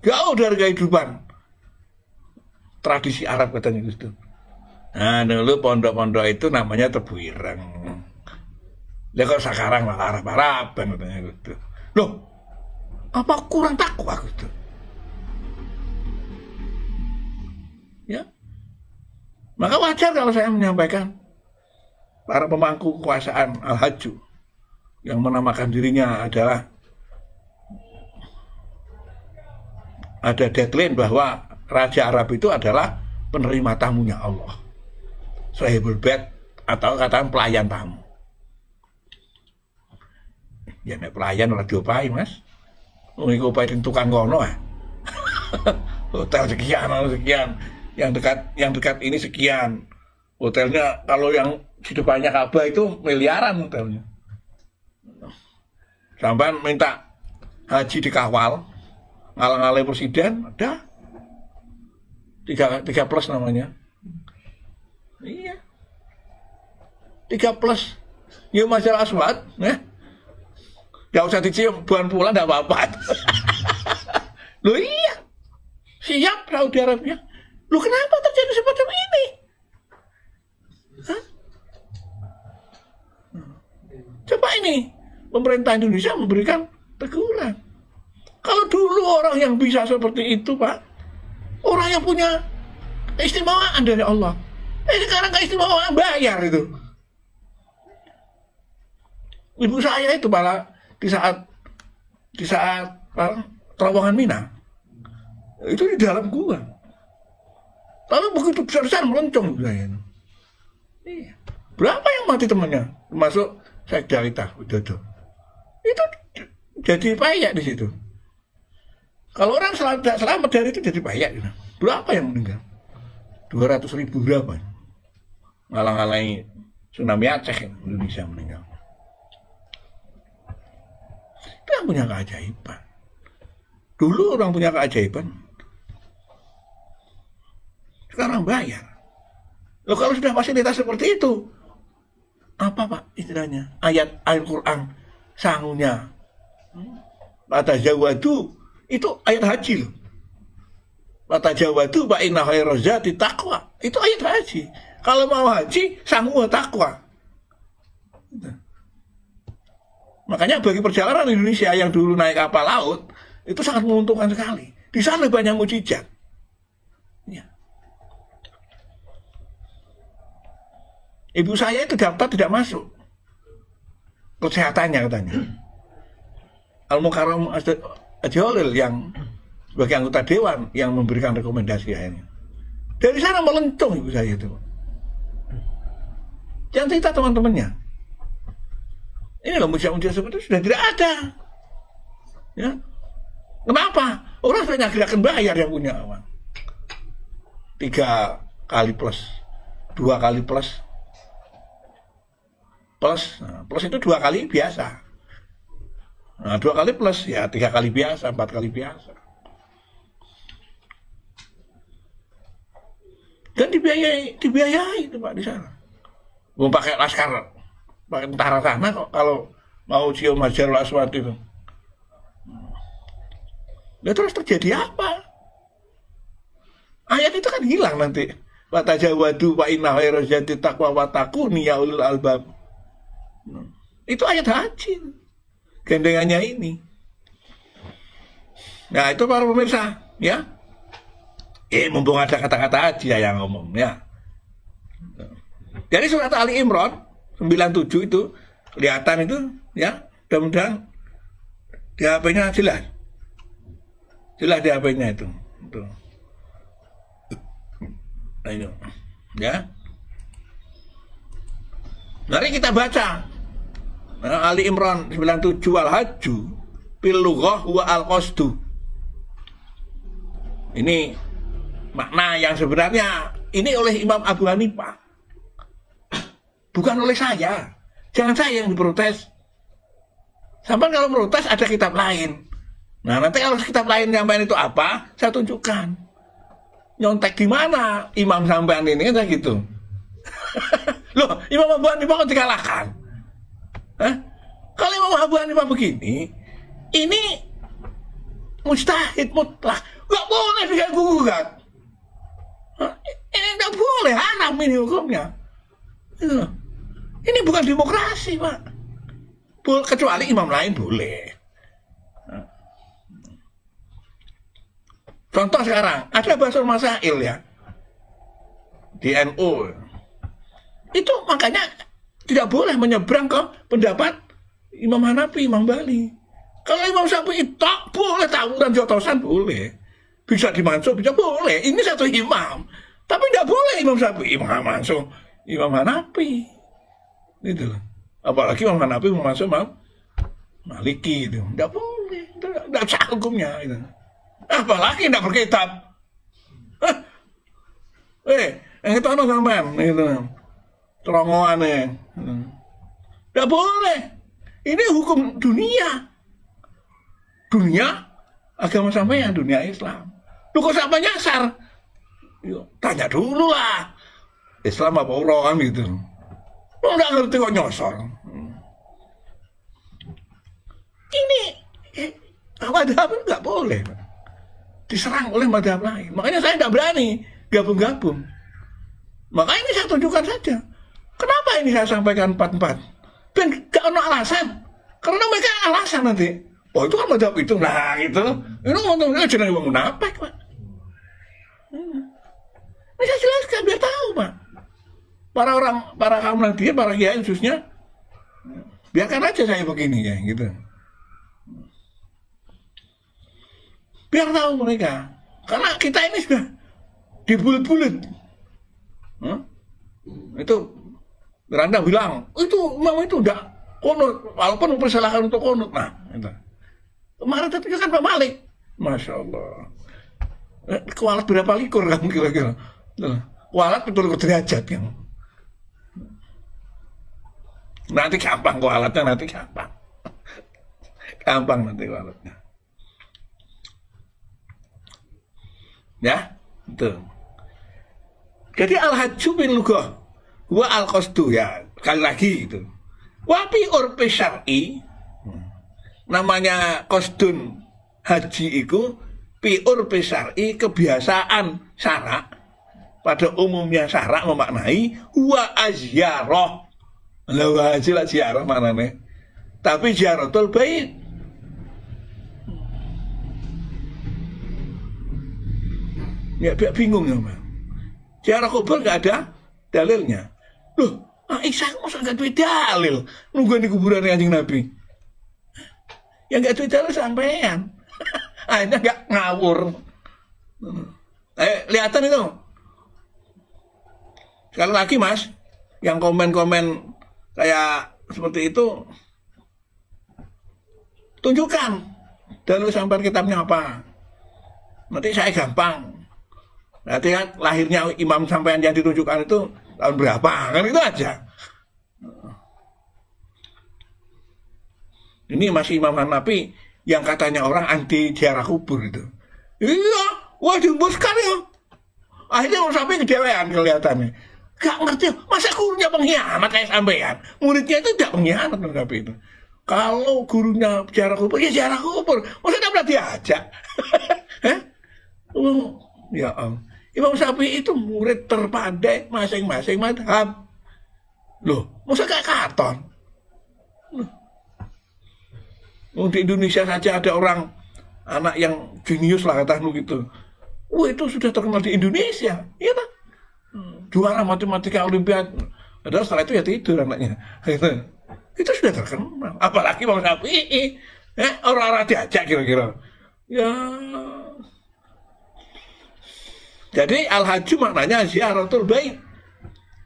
S1: jauh dari kehidupan tradisi Arab katanya Gus Dur. Nah dulu pondok-pondok itu namanya Tebu Ireng. Ya kok sekarang malah Arab-Araban katanya Gus Dur. Loh, apa kurang takwa Gus Dur? Ya, maka wajar kalau saya menyampaikan para pemangku kekuasaan Al-Haju yang menamakan dirinya adalah ada deadline bahwa Raja Arab itu adalah penerima tamunya Allah, sahibul bait atau katakan pelayan tamu. Ya nek pelayan ora diopahi Mas. Wong iku opahe tukang kono ah. Hotel sekian, yang dekat ini sekian. Hotelnya kalau yang di depannya Ka'bah itu miliaran hotelnya. Sampai minta haji dikawal, ngalang-ngalang presiden, ada 3 plus namanya. Iya. 3 plus. New Masyar Aswad, ya. Gak usah dicium, bulan pulang gak apa-apa. Loh iya, siap Saudi Arabia. Loh kenapa terjadi semacam ini? Hah? Coba ini, pemerintah Indonesia memberikan teguran. Kalau dulu orang yang bisa seperti itu Pak, orang yang punya keistimewaan dari Allah. Sekarang keistimewaan bayar itu. Ibu saya itu malah di saat terowongan Mina itu di dalam gua, tapi begitu besar melencong saya. Iya. Berapa yang mati temannya, termasuk Sekda Widodo. Itu jadi payak di situ. Kalau orang selamat dari itu jadi payak. Berapa yang meninggal? 200.000 berapa? Ngalang-ngalangi tsunami Aceh Indonesia meninggal. Yang punya keajaiban. Dulu orang punya keajaiban, sekarang bayar. Loh kalau sudah fasilitas seperti itu, apa Pak istilahnya? Ayat Al-Quran sangunya. Fatajawadu itu ayat haji loh. Fatajawadu fa inna khairaz zati taqwa. Itu ayat haji. Kalau mau haji sangu takwa. Makanya bagi perjalanan Indonesia yang dulu naik kapal laut itu sangat menguntungkan sekali. Di sana banyak mukjizat. Ya. Ibu saya itu daftar tidak masuk. Kesehatannya katanya. Al-Mukarram Ajolil yang sebagai anggota dewan yang memberikan rekomendasi akhirnya. Dari sana melencong ibu saya itu. Jangan cerita teman-temannya. Ini loh mujizat-mujizat seperti itu sudah tidak ada. Ya. Kenapa? Orang banyak tidak akan bayar yang punya uang. 3 kali plus, 2 kali plus. Plus itu 2 kali biasa. Nah, 2 kali plus ya 3 kali biasa, 4 kali biasa. Dan dibiayai itu Pak di sana. Mau pakai laskar, pakai tentara sana kok kalau mau cium Hajarul Aswad itu. Nah, terus terjadi apa? Ayat itu kan hilang nanti. Wa tajawadu wa inna khairaz zati taqwa wa taquni ya ulul albab. Itu ayat haji. Gandengannya ini. Nah, itu para pemirsa, ya. Mumpung ada kata-kata haji ya yang ngomong, ya. Dari surat Ali Imran 97 itu kelihatan itu, ya. Mudah-mudahan di HP-nya jelas. Jelas di HP-nya itu. Tuh. Ayo. Ya. Mari kita baca. Ali Imran 97 al-hajju bil lughah wa al-qasdu. Ini makna yang sebenarnya ini oleh Imam Abu Hanifah. Bukan oleh saya. Jangan saya yang diprotes. Sampai kalau protes ada kitab lain. Nah, nanti kalau kitab lain sampean itu apa, saya tunjukkan. Nyontek di mana imam sampean ini kan gitu. Loh, Imam Abu Hanifah kok dikalahkan? Hah? Kalau Imam Abu Hanifah begini, ini mustahid mutlak. Gak boleh diganggu-gugat. Ini gak boleh, haram ini hukumnya. Ini bukan demokrasi, Pak. Kecuali imam lain boleh. Contoh sekarang, ada Basul Masail ya, di NU. Itu makanya tidak boleh menyeberang ke pendapat Imam Hanafi, Imam Bali. Kalau Imam Syafi'i tak boleh tawuran jotosan boleh. Bisa dimansuh, bisa boleh. Ini satu imam. Tapi tidak boleh Imam Syafi'i mansuh Imam Hanafi. Gitu loh. Apalagi Imam Hanafi mansuh Imam Maliki itu. Tidak boleh. Tidak sah hukumnya itu. Apalagi tidak berkitab. Yang itu anu sampean itu. Terongoan ya. Tidak boleh. Ini hukum dunia. Dunia agama sampean, dunia Islam. Lu kok sampai nyasar? Yuk, tanya dulu lah. Islam apa orang gitu. Lu nggak ngerti kok nyosor. Ini madhab nggak boleh. Diserang oleh madhab lain. Makanya saya nggak berani gabung-gabung. Maka ini saya tunjukkan saja. Kenapa ini saya sampaikan 44? Dan gak ada alasan. Karena mereka alasan nanti. Oh itu kan madhab itu. Nah itu. Ini ngomong-ngomong jangan ngomong munafik, Pak. Ini saya jelaskan biar tahu, Pak. Para kaum Nahdliyin, para kiai khususnya, biarkan aja saya begini ya, gitu. Biar tahu mereka. Karena kita ini sudah dibulut-bulut. Itu Randa bilang, itu memang itu udah konut, walaupun mempersalahkan untuk konut. Nah, itu. Kemarin tapi kan Pak Malik. Masya Allah. Kualat berapa likur kamu kira-kira? Kualat betul-betul derajat yang. Nanti gampang kualatnya, nanti gampang. Gampang nanti kualatnya. Ya, itu. Jadi al-hajju bin lughah wa al-qasdu ya, sekali lagi itu. Wa fi urfi syar'i namanya qasdun haji itu fi urfi syar'i kebiasaan syarak. Pada umumnya syarak memaknai wa azyarah. Lah haji lah ziarah maknanya. Tapi ziaratul bait. Ya bingung ya, Bang. Ziarah kubur nggak ada dalilnya. Loh, Aisyah masa nggak ada dalil nunggu di kuburan Kanjeng Nabi? Ya nggak ada dalil sampean. Akhirnya nggak ngawur. Lihatan itu. Sekali lagi Mas, yang komen-komen kayak seperti itu, tunjukkan dalil sampean kitabnya apa. Nanti saya gampang. Nanti kan lahirnya imam sampean yang ditunjukkan itu tahun berapa, kan itu aja. Ini masih Imam Hanafi yang katanya orang anti ziarah kubur itu. Iya, wah dihembuskan ya. Akhirnya orang sampai kedewean kelihatannya. Gak ngerti, masa gurunya pengkhianat kayak sampean. Muridnya itu tidak pengkhianat Hanafi itu. Kalau gurunya ziarah kubur, ya ziarah kubur. Masa tidak pernah diajak? Ya Imam Syafi'i itu murid terpandai masing-masing madhab. Loh, masa kayak karton? Loh. Di Indonesia saja ada orang anak yang jenius lah katamu gitu. Wah itu sudah terkenal di Indonesia, iya tak? Juara matematika Olimpiade. Padahal setelah itu ya tidur anaknya. Itu sudah terkenal. Apalagi Imam Syafi'i, orang-orang diajak kira-kira. Ya Jadi al-haju maknanya ziyaratul bait.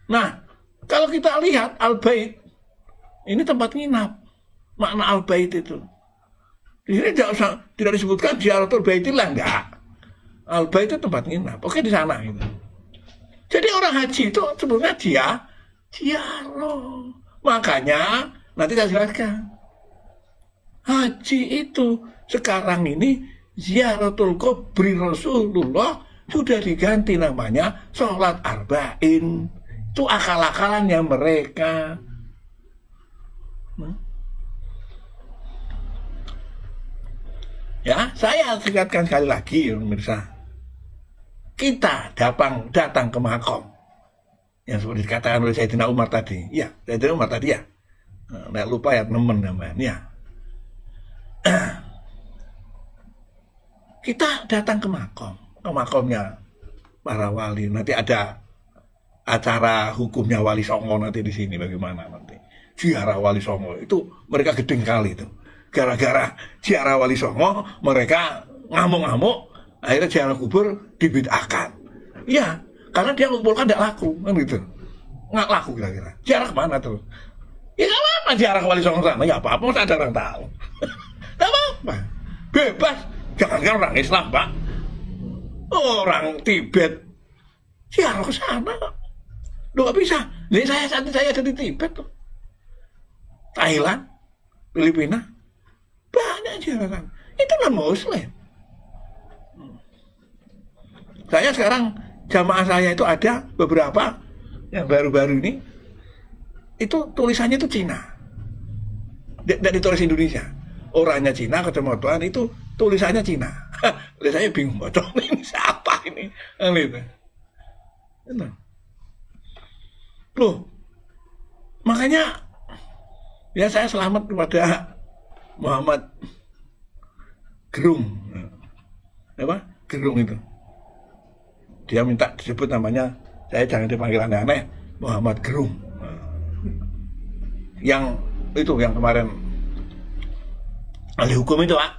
S1: Nah, kalau kita lihat al-bait, ini tempat nginap. Makna al-bait itu. Di sini tidak disebutkan ziyaratul baitillah, enggak. Al-bait itu tempat nginap. Oke, di sana gitu. Jadi orang haji itu sebenarnya ziarah. Makanya nanti saya jelaskan. Haji itu sekarang ini ziyaratul kubri Rasulullah sudah diganti namanya sholat arba'in. Itu akal-akalannya mereka. Ya, saya ingatkan sekali lagi, pemirsa. Kita datang ke makom yang seperti dikatakan oleh Sayyidina Umar tadi. Ya, Sayyidina Umar tadi ya. Nggak lupa ya teman namanya. Ya. Kita datang ke makomnya para wali. Nanti ada acara hukumnya Wali Songo nanti di sini bagaimana nanti. Ziarah Wali Songo itu mereka gedeng kali itu. Gara-gara ziarah Wali Songo mereka ngamuk-ngamuk, akhirnya ziarah kubur dibid'ahkan. Iya, karena dia ngumpulkan tidak laku kan gitu. Nggak laku kira-kira. Ziarah kemana tuh? Ya nggak apa-apa ziarah ke Wali Songo sana. Ya apa-apa, masa ada orang tahu. Nggak apa-apa. Bebas. Jangankan orang Islam, Pak. Orang Tibet ziarah ke sana. Loh, nggak bisa. Ini saat ini saya ada di Tibet tuh. Thailand, Filipina, banyak ziarah. Itu non Muslim. Saya sekarang jamaah saya itu ada beberapa yang baru-baru ini itu tulisannya itu Cina. Tidak ditulis Indonesia. Orangnya Cina, ketemu Tuhan itu tulisannya Cina. Saya bingung, bocor ini siapa ini? Gitu. Loh, makanya ya saya selamat kepada Muhammad Gerung. Apa? Gerung itu. Dia minta disebut namanya, saya jangan dipanggil aneh-aneh, Muhammad Gerung. Yang itu yang kemarin ahli hukum itu, Pak.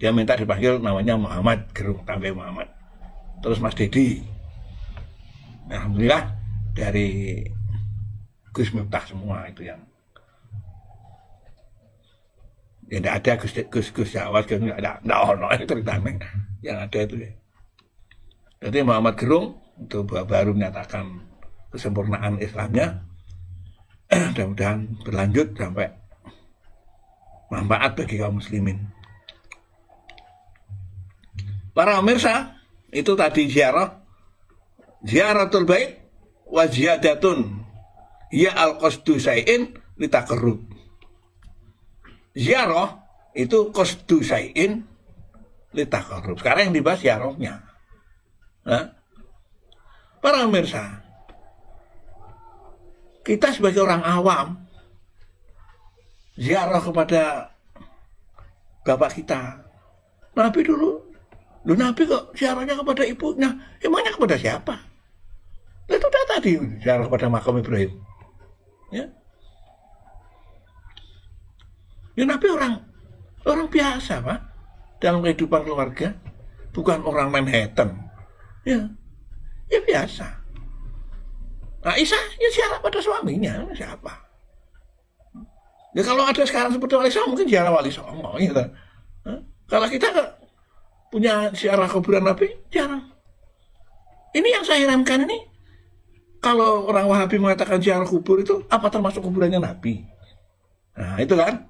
S1: Dia minta dipanggil namanya Muhammad Gerung, tambah Muhammad. Terus Mas Dedi, alhamdulillah dari Gus Miftah semua itu yang ya tidak ada Gus Jawa, tidak ada ceritanya yang ada itu ya. Jadi Muhammad Gerung itu baru menyatakan kesempurnaan Islamnya. Mudah-mudahan berlanjut sampai manfaat bagi kaum muslimin. Para pemirsa, itu tadi ziyaratul bait wa ziyadatun ya al-qasdu syai'in litaqarrub. Ziarah itu qasdu syai'in litaqarrub. Sekarang yang dibahas ziarahnya. Para pemirsa, kita sebagai orang awam ziarah kepada bapak kita. Nabi dulu, Nabi kok ziarahnya kepada ibunya, emangnya kepada siapa? Itu udah tadi ziarah kepada makam Ibrahim. Ya, Nabi orang biasa, Pak, dalam kehidupan keluarga, bukan orang Manhattan. Ya biasa. Nah, Isa ya ziarah pada suaminya, siapa? Ya kalau ada sekarang seperti Wali Songo mungkin ziarah Wali Songo gitu. Kalau kita punya ziarah kuburan Nabi, jarang. Ini yang saya herankan ini, kalau orang Wahabi mengatakan ziarah kubur itu apa termasuk kuburannya Nabi? Nah, itu kan.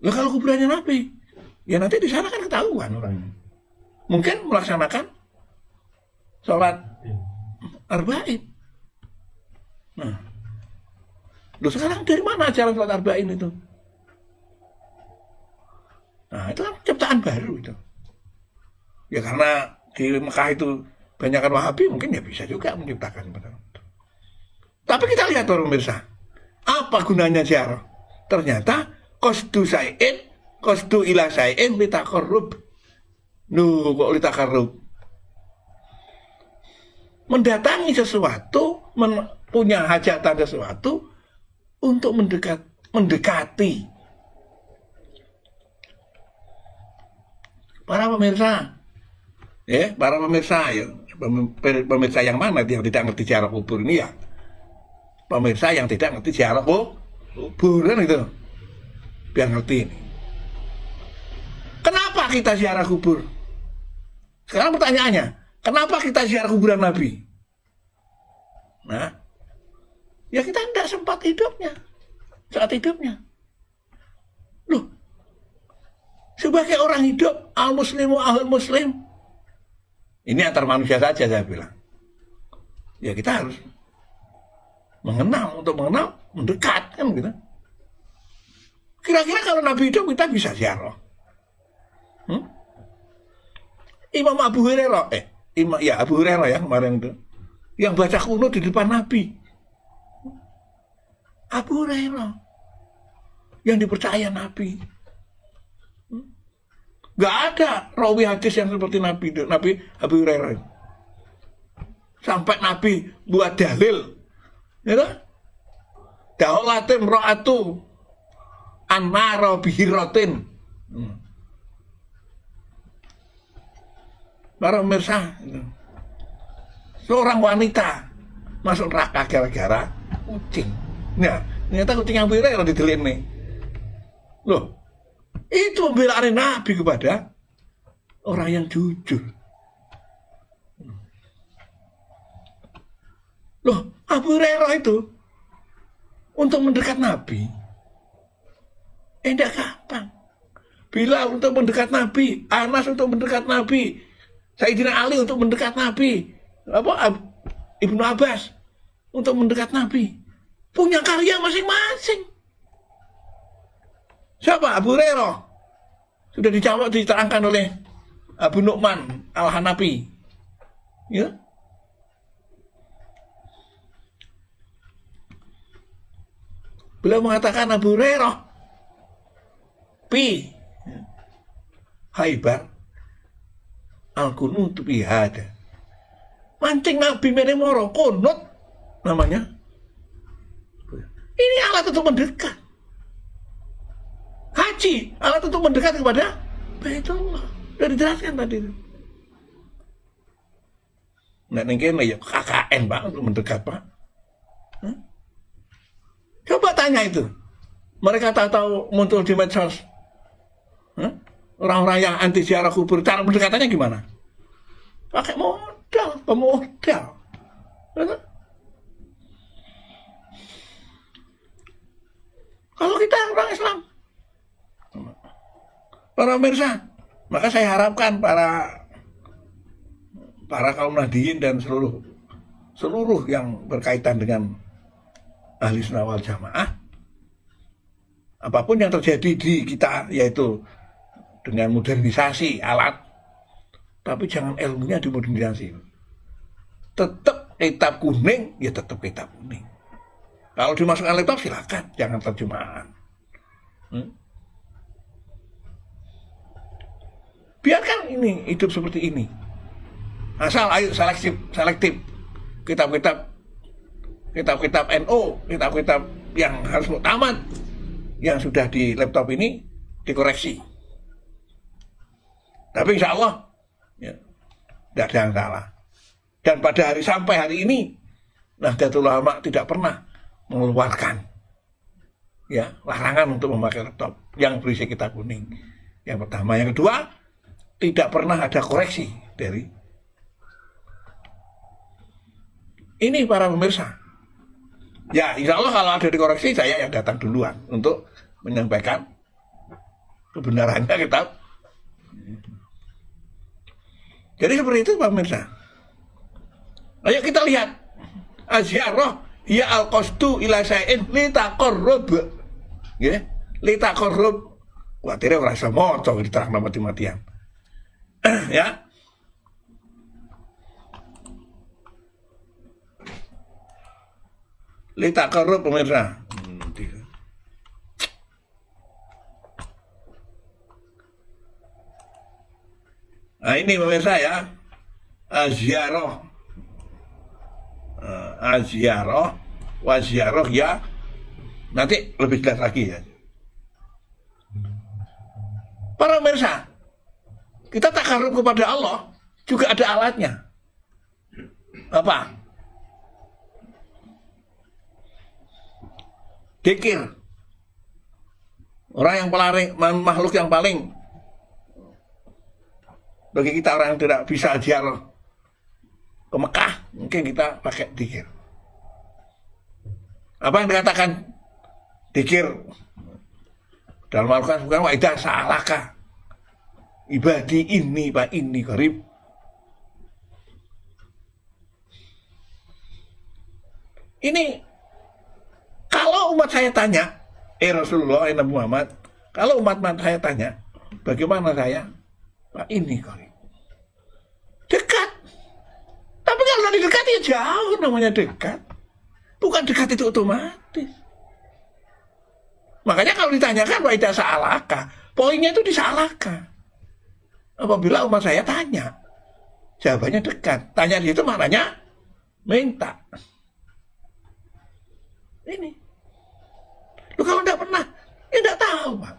S1: Nah, kalau kuburannya Nabi, ya nanti di sana kan ketahuan orangnya. Mungkin melaksanakan sholat arba'in. Nah, loh sekarang dari mana ajaran sholat arba'in itu? Nah, itu kan ciptaan baru itu. Ya karena di Mekah itu banyakkan Wahabi, mungkin ya bisa juga menciptakan. Tapi kita lihat orang pemirsa, apa gunanya ziarah? Ternyata qasdu syai'in, qasdu ila syai'in litaqarrub. Kok litaqarrub? Mendatangi sesuatu, punya hajatan sesuatu untuk mendekati. Para pemirsa, Ya, para pemirsa ya, pemirsa yang mana yang tidak ngerti ziarah kubur ini ya? Pemirsa yang tidak ngerti ziarah kubur kan itu. Biar ngerti ini. Kenapa kita ziarah kubur? Sekarang pertanyaannya, kenapa kita ziarah kuburan Nabi? Nah, ya kita tidak sempat hidupnya, saat hidupnya. Loh, sebagai orang hidup, al-muslimu al-muslim, ini antar manusia saja saya bilang. Ya kita harus mengenal, untuk mengenal, mendekat kan gitu. Kira-kira kalau Nabi hidup kita bisa ziarah. Imam Abu Hurairah, Abu Hurairah ya kemarin itu, yang baca kunut di depan Nabi. Abu Hurairah, yang dipercaya Nabi. Gak ada rawi hadis yang seperti Nabi Abu Hurairah. Sampai Nabi buat dalil, ya kan? Daulatim ro'atu anmaro bihiratin. Para pemirsa, seorang wanita masuk neraka gara-gara kucing. Nah, ternyata kucing Abu Hurairah didelik nih. Loh, itu pembelaan Nabi kepada orang yang jujur. Loh, Abu Hurairah itu untuk mendekat Nabi, tidak gampang. Bilal untuk mendekat Nabi, Anas untuk mendekat Nabi, Sayyidina Ali untuk mendekat Nabi, Ibnu Abbas untuk mendekat Nabi, punya karya masing-masing. Siapa? Abu Hurairah sudah dijawab, diterangkan oleh Abu Nu'man Al-Hanafi, ya. Beliau mengatakan Abu Hurairah pi haibar al-kunut bihada, mancing Nabi meremoro kunut namanya. Ini alat untuk mendekat. Haji alat untuk mendekat kepada Baitullah. Sudah dijelaskan tadi. Nah, ini ya KKN Pak untuk mendekat Pak. Coba tanya itu. Mereka tahu muncul di medsos. Orang-orang yang anti ziarah kubur, cara pendekatannya gimana? Pakai modal, pemodal. Kalau kita orang Islam, para pemirsa, maka saya harapkan para kaum nahdliyin dan seluruh yang berkaitan dengan ahli sunnah wal jamaah, apapun yang terjadi di kita, yaitu dengan modernisasi alat, tapi jangan ilmunya dimodernisasi. Tetap kitab kuning, ya tetap kitab kuning. Kalau dimasukkan laptop silakan, jangan terjemahan. Biarkan ini hidup seperti ini. Asal ayo selektif. Kitab-kitab NU, kitab-kitab yang harus muktamad, yang sudah di laptop ini dikoreksi. Tapi insya Allah ya, tidak ada yang salah. Dan pada sampai hari ini Nahdlatul Ulama tidak pernah mengeluarkan ya larangan untuk memakai laptop yang berisi kitab kuning. Yang pertama, yang kedua, tidak pernah ada koreksi dari ini para pemirsa. Ya, insya Allah kalau ada dikoreksi, saya yang datang duluan untuk menyampaikan kebenarannya kitab. Jadi seperti itu Pak pemirsa. Ayo kita lihat. Aziarah ya al-qasdu ila syai'in li taqarrub. Nggih, li taqarrub. Kuatire ora iso maca diterangno mati-matian. Ya. Li taqarrub pemirsa. Nah ini pemirsa ya, aziarah waziarah ya, nanti lebih jelas lagi ya. Para pemirsa, kita takarub kepada Allah juga ada alatnya. Apa? Dzikir. Orang yang paling, makhluk yang paling, bagi kita orang yang tidak bisa ziarah ke Mekah, mungkin kita pakai dzikir. Apa yang dikatakan dzikir dalam Al-Quran? Bukan wa idza sa'alaka ibadi inni fa inni qarib. Ini kalau umat saya tanya, Rasulullah Nabi Muhammad, kalau umat saya tanya, bagaimana saya? Fa inni qarib. Dekat. Tapi kalau dekat ya jauh, namanya dekat. Bukan dekat itu otomatis. Makanya kalau ditanyakan wa idza sa'alaka, poinnya itu disalahkan. Apabila umat saya tanya, jawabannya dekat. Tanya di situ maknanya minta. Ini. Lu kalau tidak pernah, ya tidak tahu, Pak.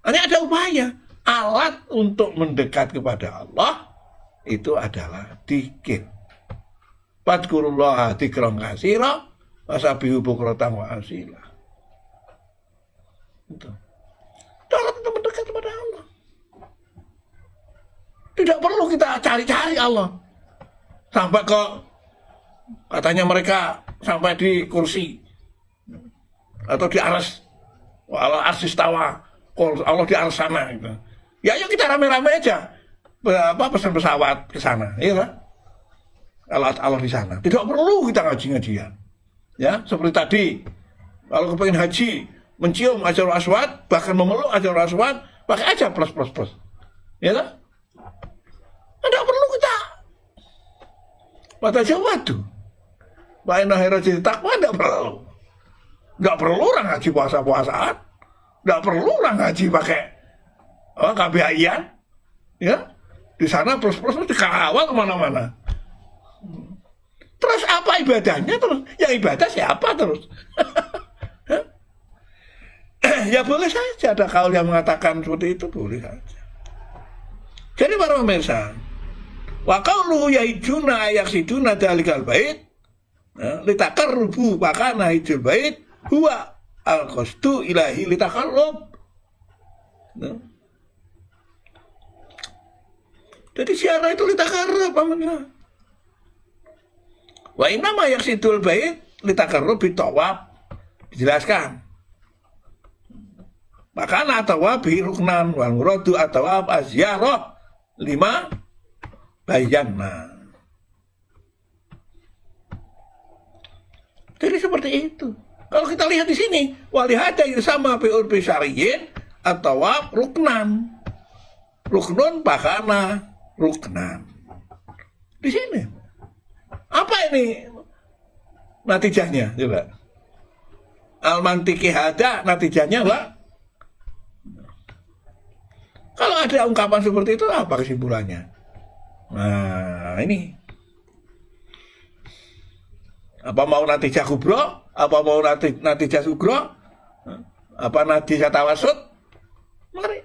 S1: Hanya ada upaya. Alat untuk mendekat kepada Allah itu adalah dzikir. Fadkurullaha dzikran katsira wasabihu bukratan wa asila. Itu. Alat untuk mendekat kepada Allah. Tidak perlu kita cari-cari Allah. Sampai ke, katanya mereka sampai di kursi atau di aras, Allah arsis tawa, Allah di aras sana gitu. Ya yuk kita rame-rame aja pesan pesawat ke sana, iya kan? Allah di sana. Tidak perlu kita ngaji-ngajian. Ya, seperti tadi kalau kepengen haji, mencium Hajarul Aswad, bahkan memeluk Hajarul Aswad, pakai aja plus. Ya kan? Tidak perlu kita pada jawadu. Baina hiraji takwa tidak perlu. Tidak perlu orang ngaji puasa-puasaan. Tidak perlu orang ngaji pakai KBHI-an. Ya. Di sana plus dikawal kemana-mana. Terus apa ibadahnya terus? Yang ibadah siapa terus? Ya boleh saja ada kaul yang mengatakan seperti itu, boleh saja. Jadi para pemirsa, wa qauluhu yahijuna yaksiduna dalikal bait litakarrubu makana hijul bait huwa al-qasdu ilahi litakarrub. Jadi siara itu litakarrub, pemirsa. Wa inama yaksidul bait litakarrub bitawab. Dijelaskan. Makana tawabi ruknan wal muradu atawab azyarah lima bayanna. Jadi seperti itu. Kalau kita lihat di sini, walihada sama bi'urbi syariyin atau ruknan. Ruknun bakana ruknan. Di sini. Apa ini natijahnya? Coba. Al-mantiki hada natijahnya, Pak. Kalau ada ungkapan seperti itu, apa kesimpulannya? Nah, ini. Apa mau natijah kubro? Apa mau natijah sugro? Apa natijah tawasud? Mari.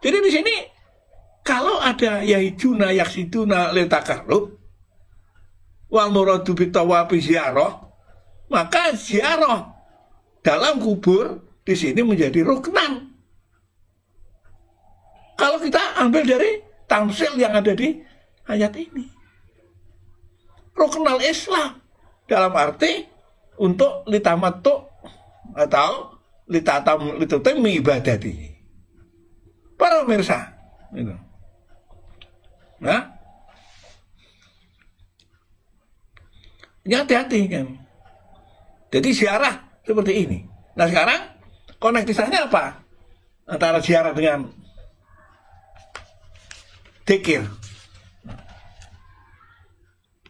S1: Jadi di sini kalau ada yahijuna yaksiduna litakarrub wal muradu bitawabi ziarah, maka ziarah dalam kubur di sini menjadi ruknan. Kalau kita ambil dari tamsil yang ada di ayat ini. Ruknal Islam dalam arti untuk litamattu atau litatami ibadati. Para pemirsa, itu. Nah, hati-hati kan. Jadi ziarah seperti ini. Nah sekarang konektivitasnya apa antara ziarah dengan dzikir?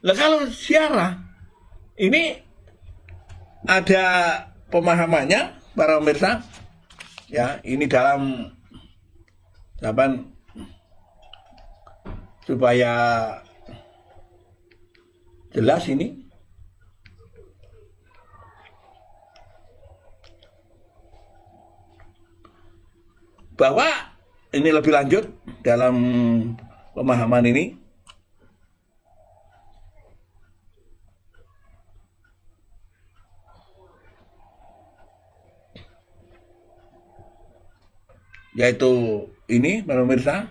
S1: Nah kalau ziarah ini ada pemahamannya para pemirsa, ya ini dalam zaman supaya jelas ini. Bahwa ini lebih lanjut dalam pemahaman ini, yaitu ini para pemirsa,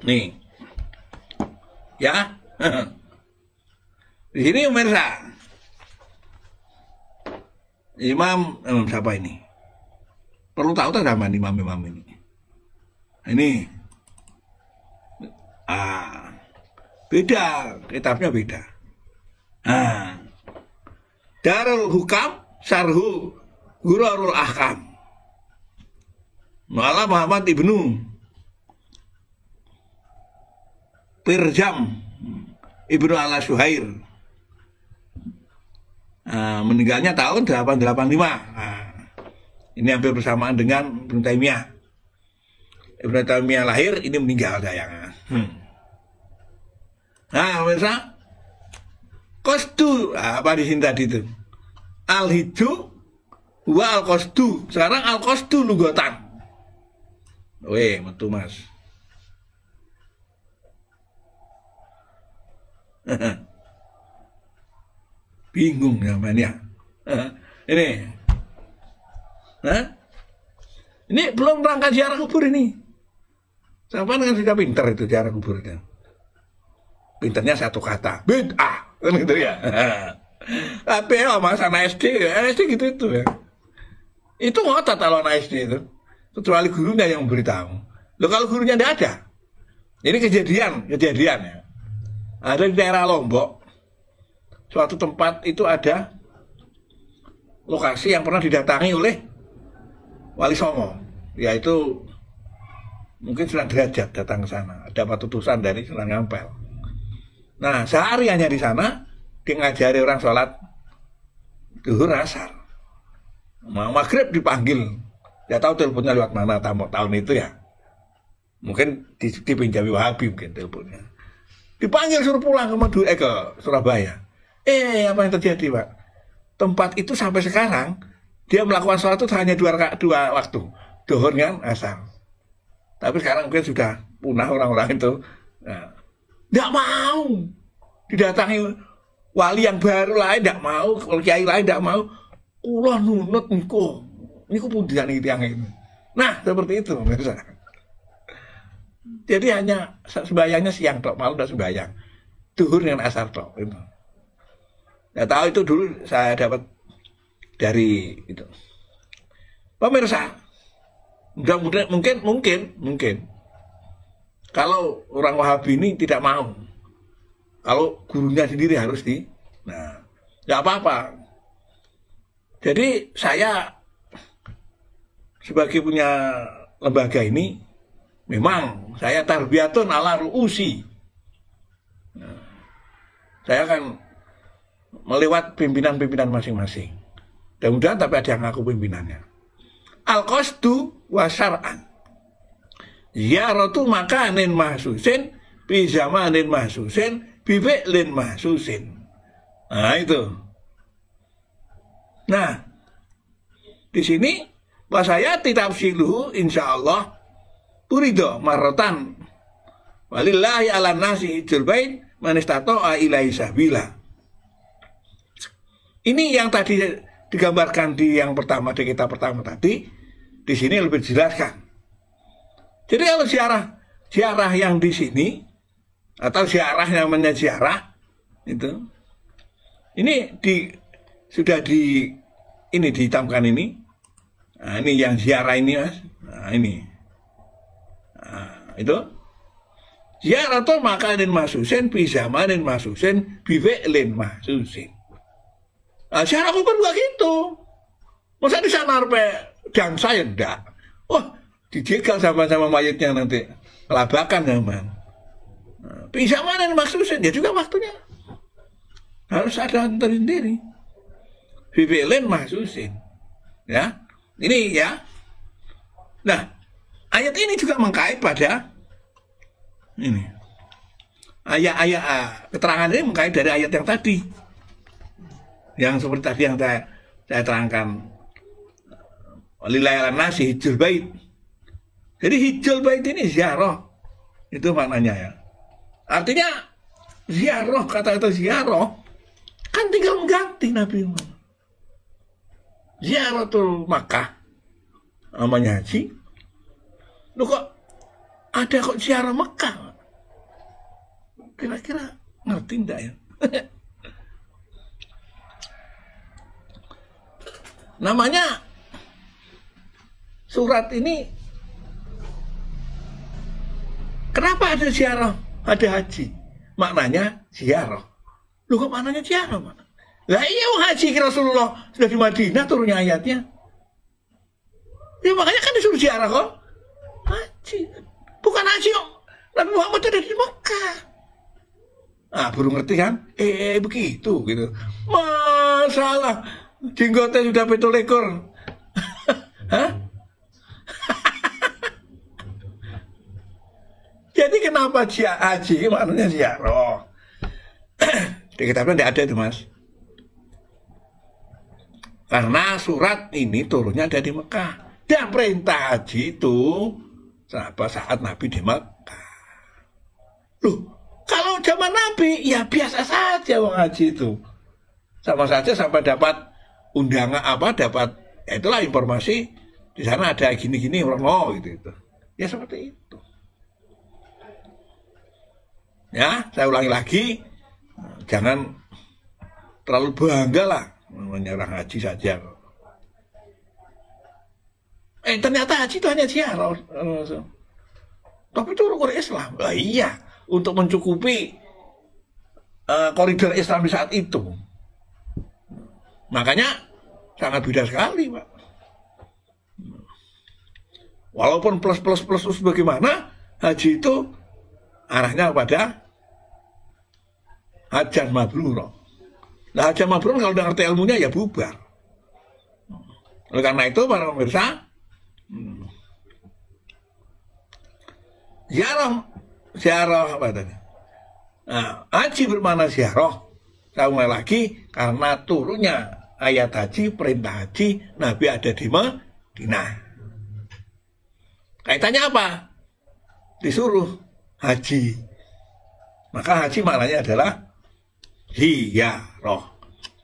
S1: nih ya. Di sini pemirsa, imam siapa ini? Perlu tahu tak zaman imam-imam ini? Ini beda, kitabnya beda. Darul Hukam Syarhu Ghurarul Ahkam, Malah Muhammad Ibnu Pirjam Ibnu Ala Suhair, meninggalnya tahun 885. Ini hampir bersamaan dengan Ibnu Taimiyah. Ibnu Taimiyah lahir, ini meninggal sayang. Nah, pemirsa, qasdu apa di sini tadi itu? Al-hiju wa al-qasdu. Sekarang al-qasdu lugatan. Weh, metu Mas. Bingung namanya. Ini. Ini belum rangka ziarah kubur ini. Sampai dengan sudah pinter itu ziarah kubur itu. Pinternya satu kata, bid'ah, kan gitu ya. Tapi ya mas anak SD gitu itu ya. Itu ngotot kalau anak SD itu. Kecuali gurunya yang memberitahu. Loh kalau gurunya tidak ada. Ini kejadian ya. Ada di daerah Lombok. Suatu tempat itu ada lokasi yang pernah didatangi oleh Wali Songo. Yaitu mungkin Sunan Derajat datang ke sana. Dapat utusan dari Sunan Ampel. Nah sehari hanya di sana dia ngajari orang sholat zuhur asar. Maghrib dipanggil. Ya tahu teleponnya lewat mana tahun itu ya. Mungkin dipinjami Wahabi mungkin teleponnya. Dipanggil suruh pulang ke Surabaya. Apa yang terjadi Pak? Tempat itu sampai sekarang dia melakukan sholat itu hanya dua waktu, zuhur dengan asar. Tapi sekarang mungkin sudah punah orang-orang itu. Nah, tidak mau didatangi wali yang baru lain, tidak mau, kiai lain tidak mau. Kula nunut niku pujian yang ini. Nah seperti itu pemirsa. Jadi hanya sembahyangnya siang tok, malam udah sembahyang. Zuhur dengan asar tok itu. Ya tahu itu dulu saya dapat dari itu. Pemirsa, mudah-mudahan mungkin kalau orang Wahabi ini tidak mau, kalau gurunya sendiri harus nggak apa-apa. Jadi saya sebagai punya lembaga ini, memang saya tarbiyatun ala ru'usi. Saya akan melewat pimpinan-pimpinan masing-masing. Mudah-mudahan tapi ada yang ngaku pimpinannya. Al-qasdu wa syar'an. Ziyaratu makanin mahsusin bi zamanin mahsusin bi fi'lin mahsusin. Nah itu. Nah di sini wasaya tafsiluhu insyaallah turido marrotan walillahi ala nasi hijjul bait man istata'a ilaihi sabila. Ini yang tadi digambarkan di yang pertama, di kitab pertama tadi, di sini lebih dijelaskan. Jadi kalau ziarah yang di sini atau ziarah yang namanya ziarah itu, ini sudah dihitamkan ini. Nah, ini yang ziarah ini mas. Nah, ini. Nah, itu ziarah tuh makanin mahsusin, bizamanin mahsusin, bifi'lin mahsusin. Nah, ziarah kubur juga gitu. Masa di sana dan saya enggak. Wah, dijegal sama mayatnya nanti. Kelabakan zaman. Nah, bizamanin mahsusin, ya juga waktunya. Harus ada tersendiri. Bifi'lin mahsusin. Ya. Ini ya. Nah, ayat ini juga mengkait pada ini. Ayat keterangan ini mengkait dari ayat yang tadi. Yang seperti tadi yang saya terangkan. Walillahi ala nasi hijjul bait Jadi hijjul bait ini ziarah. Itu maknanya ya. Artinya ziarah, kata-kata ziarah kan tinggal mengganti Nabi Muhammad. Ziaratul Makkah namanya haji. Lu kok ada kok ziarah Mekah? Kira-kira ngerti enggak ya? Namanya surat ini, kenapa ada ziarah, ada haji? Maknanya ziarah. Lu kok maknanya ziarah, Pak? Lah iya, haji Rasulullah sudah di Madinah turunnya ayatnya. Ya makanya kan disuruh ziarah kok. Haji. Bukan haji kok. Nabi Muhammad ada di Mekah. Ah, baru ngerti kan? Begitu gitu. Masalah jenggotnya sudah 7 ekor. Hah? Jadi kenapa haji maknanya ziarah? Di kitabnya tidak ada itu, Mas. Karena surat ini turunnya ada di Mekah. Dan perintah haji itu saat Nabi di Mekah. Loh, kalau zaman Nabi ya biasa saja wong haji itu. Sama saja sampai dapat undangan dapat ya itulah informasi di sana ada gini-gini orang gitu. Ya seperti itu. Ya, saya ulangi lagi, jangan terlalu bangga lah menyerang haji saja. Ternyata haji itu hanya ziarah. Tapi itu rukun Islam. Iya, untuk mencukupi koridor Islam di saat itu. Makanya sangat beda sekali, Pak. Walaupun plus bagaimana, haji itu arahnya pada hajan mabrur. Nah, hajan mabrur kalau udah ngerti ilmunya ya bubar. Oleh karena itu para pemirsa, ziarah apa tadi? Nah, haji bermakna ziarah. Saya mulai lagi karena turunnya ayat haji, perintah haji, Nabi ada di Madinah. Kaitannya apa? Disuruh haji. Maka haji maknanya adalah ziarah.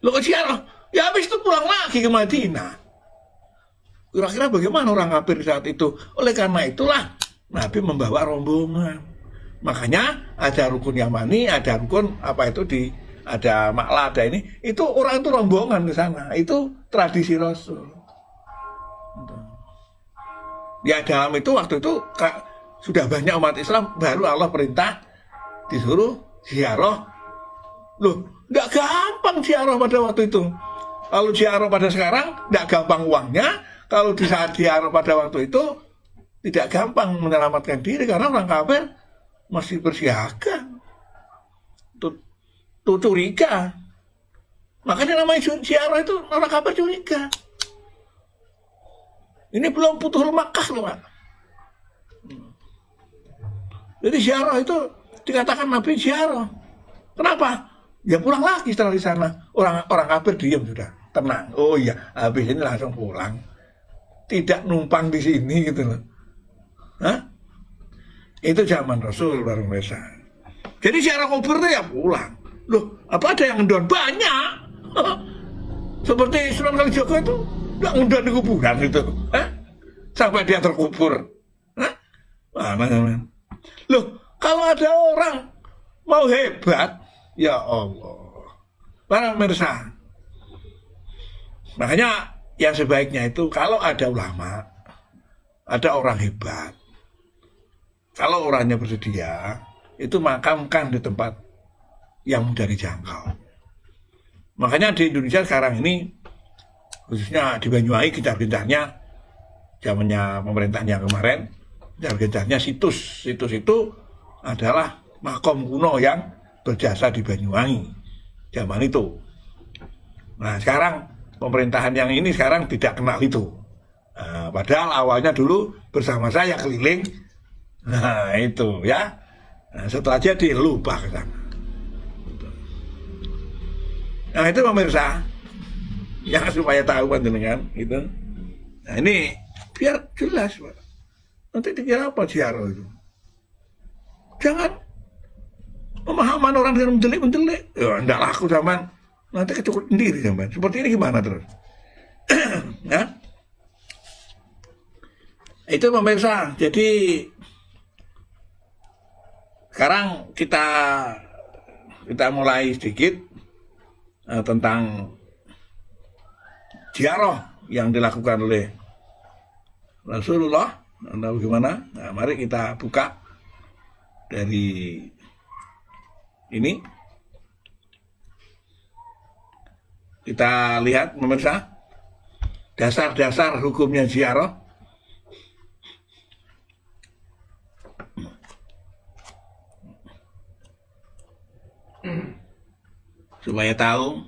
S1: Lo kok ziarah? Ya habis itu pulang lagi ke Madinah. Kira-kira bagaimana orang kafir saat itu? Oleh karena itulah Nabi membawa rombongan. Makanya ada rukun Yamani, ada rukun apa itu ada Maklah, ada ini. Itu orang itu rombongan ke sana. Itu tradisi Rasul. Ya dalam itu waktu itu sudah banyak umat Islam, baru Allah perintah disuruh ziarah. Loh, nggak gampang ziarah pada waktu itu. Kalau ziarah pada sekarang, nggak gampang uangnya. Kalau di saat ziarah pada waktu itu tidak gampang menyelamatkan diri karena orang kafir masih bersiaga, tuh curiga. Makanya namanya ziarah itu orang kafir curiga. Ini belum Futuhul Makkah loh, Pak. Jadi ziarah itu dikatakan Nabi ziarah. Kenapa? Ya pulang lagi setelah di sana. Orang kafir diam sudah, tenang. Oh iya, habis ini langsung pulang. Tidak numpang di sini gitu loh. Hah? Itu zaman Rasul baru biasa. Jadi ziarah kubur itu ya pulang. Loh, apa ada yang ngendon? Banyak. Seperti Sunan Kalijaga itu nggak ngendon di kuburan itu. Hah? Sampai dia terkubur. Hah? Mana? Loh, kalau ada orang mau hebat, ya Allah. Para pemirsa. Makanya yang sebaiknya itu kalau ada ulama, ada orang hebat, kalau orangnya bersedia, itu makamkan di tempat yang mudah dijangkau. Makanya di Indonesia sekarang ini, khususnya di Banyuwangi, gencar-gencarnya, zamannya pemerintahan yang kemarin, gencar-gencarnya situs itu adalah makom kuno yang berjasa di Banyuwangi zaman itu. Nah sekarang pemerintahan yang ini sekarang tidak kenal itu. Nah, padahal awalnya dulu bersama saya keliling. Nah itu ya. Nah, setelah jadi lupa ke sana. Nah itu pemirsa, yang supaya tahu panjenengan gitu. Nah ini biar jelas, Pak. Nanti dikira apa ziarah itu? Jangan pemahaman orang dengan mendelik. Ya, enggak laku zaman. Nanti kecukup sendiri zaman. Seperti ini gimana terus? Ya? Itu pemirsa. Jadi sekarang kita mulai sedikit tentang ziarah yang dilakukan oleh Rasulullah. Nah, bagaimana? Nah, mari kita buka dari ini. Kita lihat pemirsa dasar-dasar hukumnya ziarah. Supaya tahu,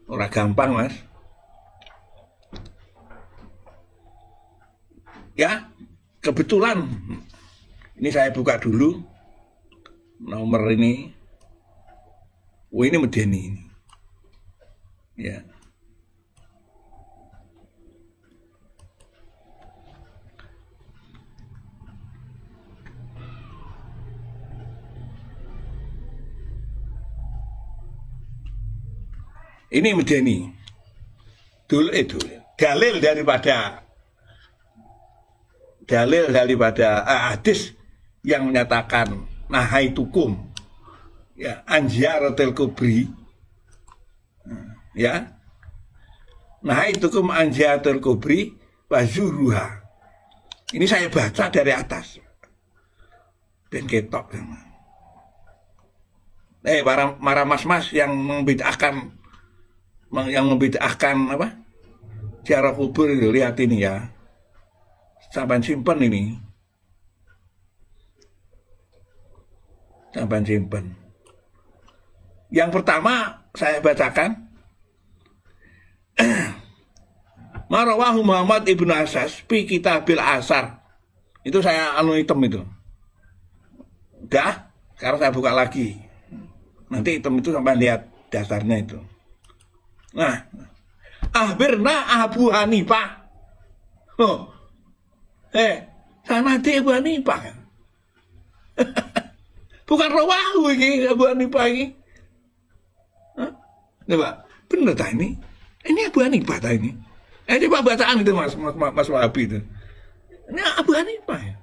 S1: ora gampang mas. Ya, kebetulan ini saya buka dulu nomor ini. Oh, ini medeni ini. Ya. Ini medeni. Dulu itu dalil daripada hadis yang menyatakan nahaitukum ya anjaratil kubri ya nahaitukum anjaratil kubri wazuruha. Ini saya baca dari atas dan ketok para mas-mas yang membid'ahkan apa ziarah kubur itu, lihat ini ya, sampai simpen ini, sampai simpen. Yang pertama saya bacakan Marawahu Muhammad ibnu Asas fi kitabil asar. Itu saya hitam itu. Udah, sekarang saya buka lagi. Nanti hitam itu sampai lihat dasarnya itu. Nah, ahbirna Abu Hanifah. Oh, sanadi Abu Hanifah kan? Bukan rawahu ini Abu Hanifah ini. Coba, bener tak ini? Ini Abu Hanifah tak ini? Coba bacaan itu Mas Wahabi itu. Ini Abu Hanifah ya.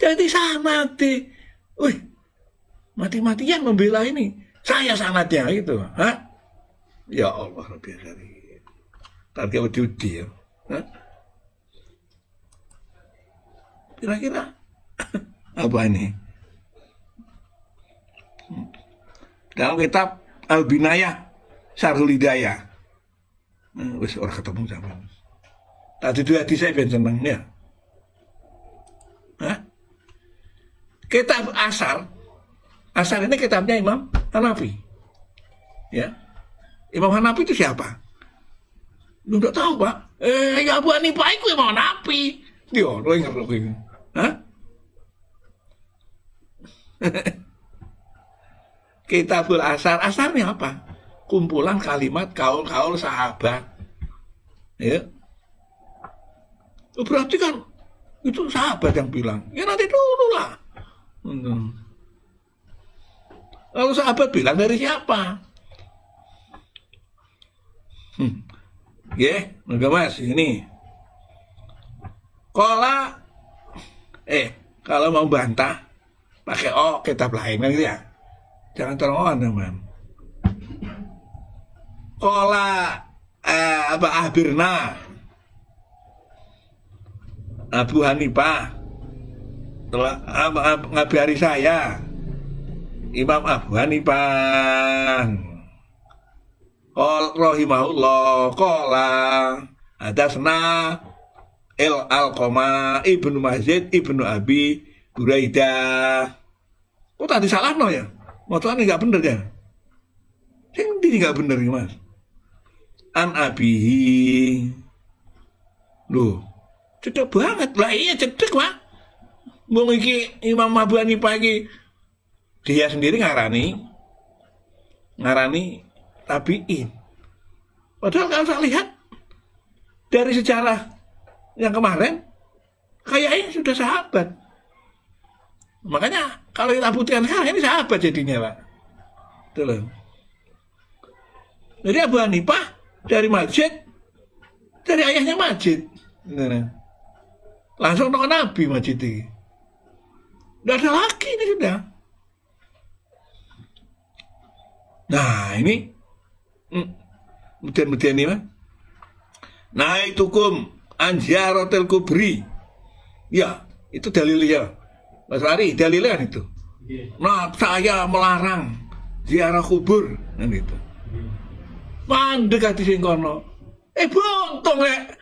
S1: Jadi sanadi, wih, mati-matian membela ini. Saya sanadnya gitu, hah? Ya Allah, biasa ini. Tadi aku diuji ya. Kira-kira apa ini? Dalam kitab Al-Binayah Syarhul Hidayah. Wis ora ketemu sama. Tadi dua hadis saya ben seneng ya. Kitab Asar. Asar ini kitabnya Imam Hanafi. Ya. Imam Hanafi itu siapa? Lu enggak tahu, Pak. Ya Abu Hanifah itu Imam Hanafi. Dia lo ingat lo ini. Hah? Kitabul Asar. Asarnya apa? Kumpulan kalimat kaul-kaul sahabat. Ya. Berarti kan itu sahabat yang bilang. Ya nanti dulu lah. Lalu sahabat bilang dari siapa? Ya, enggak mas, ini. Kalau mau bantah pakai kitab lain kan gitu ya. Jangan terlalu teman. Ahbirna Abu Hanifah telah ngabari saya Imam Abu Hanifah rahimahullah qala hadasna Al-Qama ibnu Mazid ibnu Abi Buraidah. Kok tadi salah no ya? Motoran nggak bener ya? Ini nggak bener nih mas. An abihi. Loh, cedek banget lah, iya cedek pak. Mau iki Imam Abu Hanifah iki dia sendiri ngarani tabi'in. Padahal kalau saya lihat dari sejarah yang kemarin kayaknya sudah sahabat. Makanya kalau kita buktikan sekarang ini sahabat jadinya, Pak. Itu loh. Jadi Abu Hanifah dari Majid, dari ayahnya Majid. Langsung ke Nabi Majid ini. Tidak ada lagi ini sudah. Nah ini kemudian ini, Pak. Naitukum anjaratil kubri. Ya, itu dalilnya. Mas Fahri, dalilnya kan itu. Nah, saya melarang ziarah kubur kan itu. Mandek hati sing kono. Buntung rek.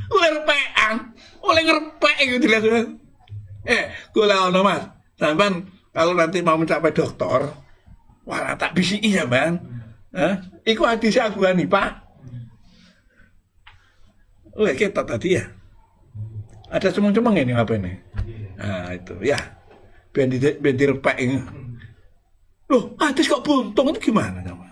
S1: Oleh repekan, oleh ngerepek gitu lihat. Kula ono Mas. Sampeyan kalau nanti mau mencapai doktor, wah tak bisiki sampean. Iku hadis Abu Hanifah. Kita tadi ya. Ada cemeng-cemeng ini apa ini? Nah itu ya. Ben direpek ini. Loh, hadis kok buntung itu gimana sama?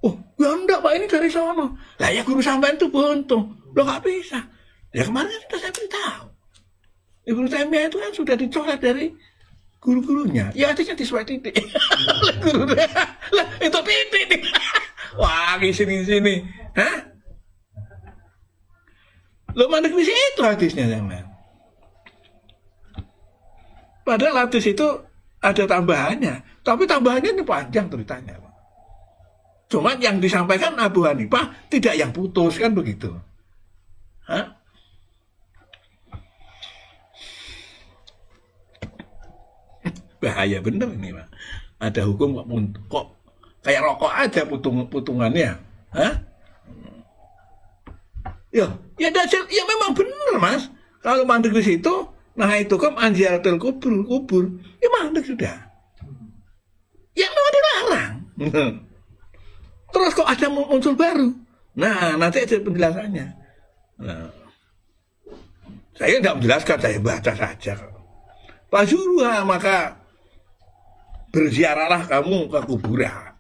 S1: Oh, ya enggak Pak, ini dari sono. Lah ya guru sampean itu buntung. Loh nggak bisa. Ya kemarin sudah saya beritahu. Ibnu Taimiyah itu kan sudah dicoret dari guru-gurunya. Ya hadisnya disuai titik. Gurunya. Lah itu titik. Wah, di sini. Hah? Lo mandek di situ hadisnya jangan. Padahal hadis itu ada tambahannya, tapi tambahannya ini panjang ceritanya. Cuma yang disampaikan Abu Hanifah tidak yang putus kan begitu. Hah? Bahaya bener ini Pak. Ada hukum kok kayak rokok aja putungannya. Hah? Ya memang benar Mas. Kalau mandek di situ, nah itu kan anjaratul kubur. Ya mandek sudah. Ya memang dilarang. Terus kok ada muncul baru. Nah, nanti ada penjelasannya. Nah, saya tidak menjelaskan, saya baca saja. Fazurha, maka berziarahlah kamu ke kuburan.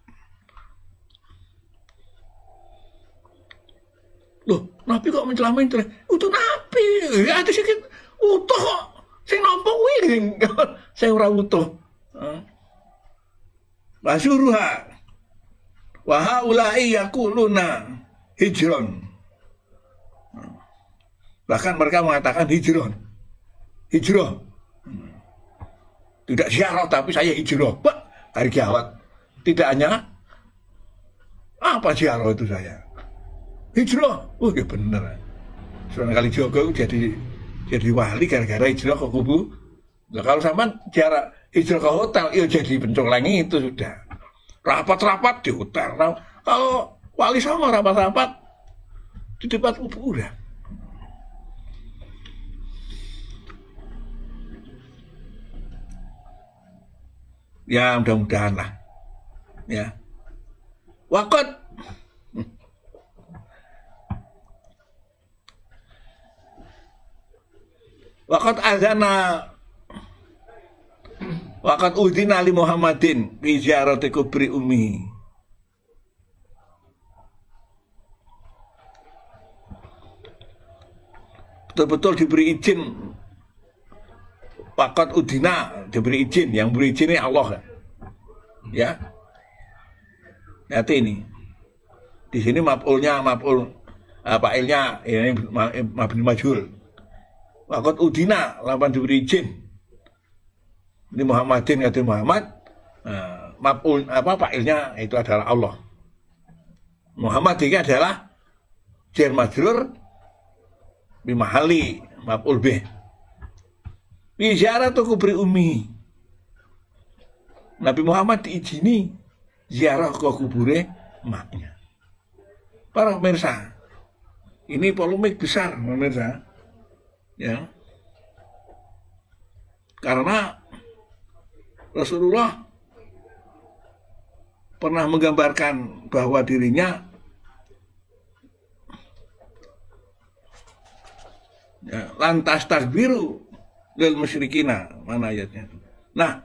S1: Loh, Nabi kok mencelamain terus? Itu Nabi. Ya ada sedikit utuh kok. Saya nampak wing. Saya ora utuh. Fazurha. Wa haula'i yaquluna hijron. Bahkan mereka mengatakan hijrah. Tidak ziarah tapi saya hijrah. Pak, hari kiamat. Tidak hanya apa ziarah itu saya. Hijrah. Oh ya bener. Sunan Kalijogo jadi wali gara-gara hijrah ke kubu. Nah, kalau sampean ziarah hijrah ke hotel, ya jadi pencolengi itu sudah. Rapat-rapat di hotel. Nah, kalau wali sama rapat-rapat di depan kuburan. Ya mudah-mudahan lah. Ya. Waqat udhina li Muhammadin fi ziyarati kubri ummi. Betul-betul diberi izin. Waqat udhina diberi izin, yang beri izin ini Allah. Ya. Lihat ini. Di sini maf'ulnya fa'ilnya ini mabni majhul. Waqat udhina lapan diberi izin. Ini Muhammadin kata Muhammad, maf'ul fa'ilnya itu adalah Allah. Muhammad ini adalah jar majrur bi mahali maf'ul bih. Bi ziaratu kubri ummi. Nabi Muhammad diizini ziarah ke kubure maknya. Para pemirsa, ini polemik besar pemirsa. Ya. Karena Rasulullah pernah menggambarkan bahwa dirinya ya, lantas takbiru lil musyrikina, mana ayatnya? Nah,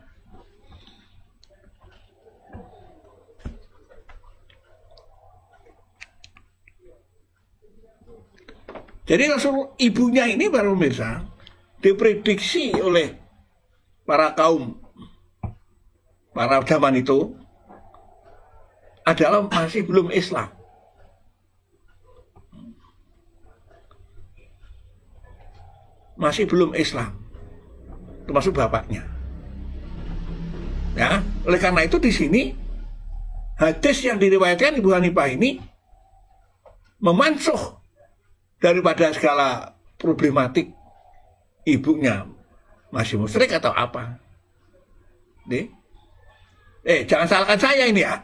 S1: Jadi Rasul ibunya ini para pemirsa diprediksi oleh para zaman itu adalah masih belum Islam. Masih belum Islam. Termasuk bapaknya. Ya, oleh karena itu di sini hadis yang diriwayatkan Ibu Hanifah ini memansuh daripada segala problematik ibunya masih musyrik atau apa. Nih. Jangan salahkan saya ini ya.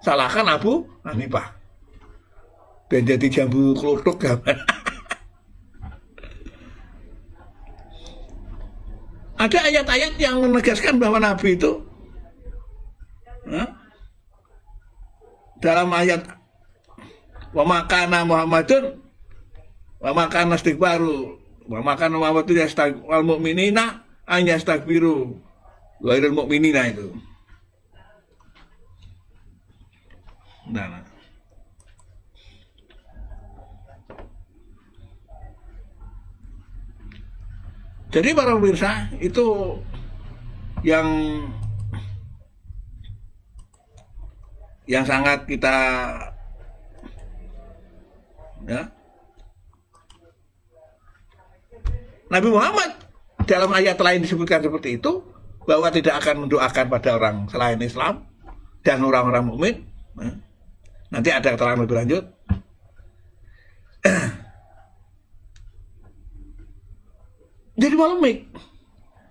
S1: Salahkan Abu Hanifah. Dan jadi jambu kelutuk gambar. Ada ayat-ayat yang menegaskan bahwa Nabi itu dalam ayat wa makana Muhammadun wa makana istighfaru wa makana Muhammadun wal mu'minina an yastaghfiru ghairil mu'minina itu. Nah. Jadi para pemirsa itu yang sangat kita ya. Nabi Muhammad dalam ayat lain disebutkan seperti itu bahwa tidak akan mendoakan pada orang selain Islam dan orang-orang mukmin. Nanti ada keterangan lebih lanjut. Jadi polemik.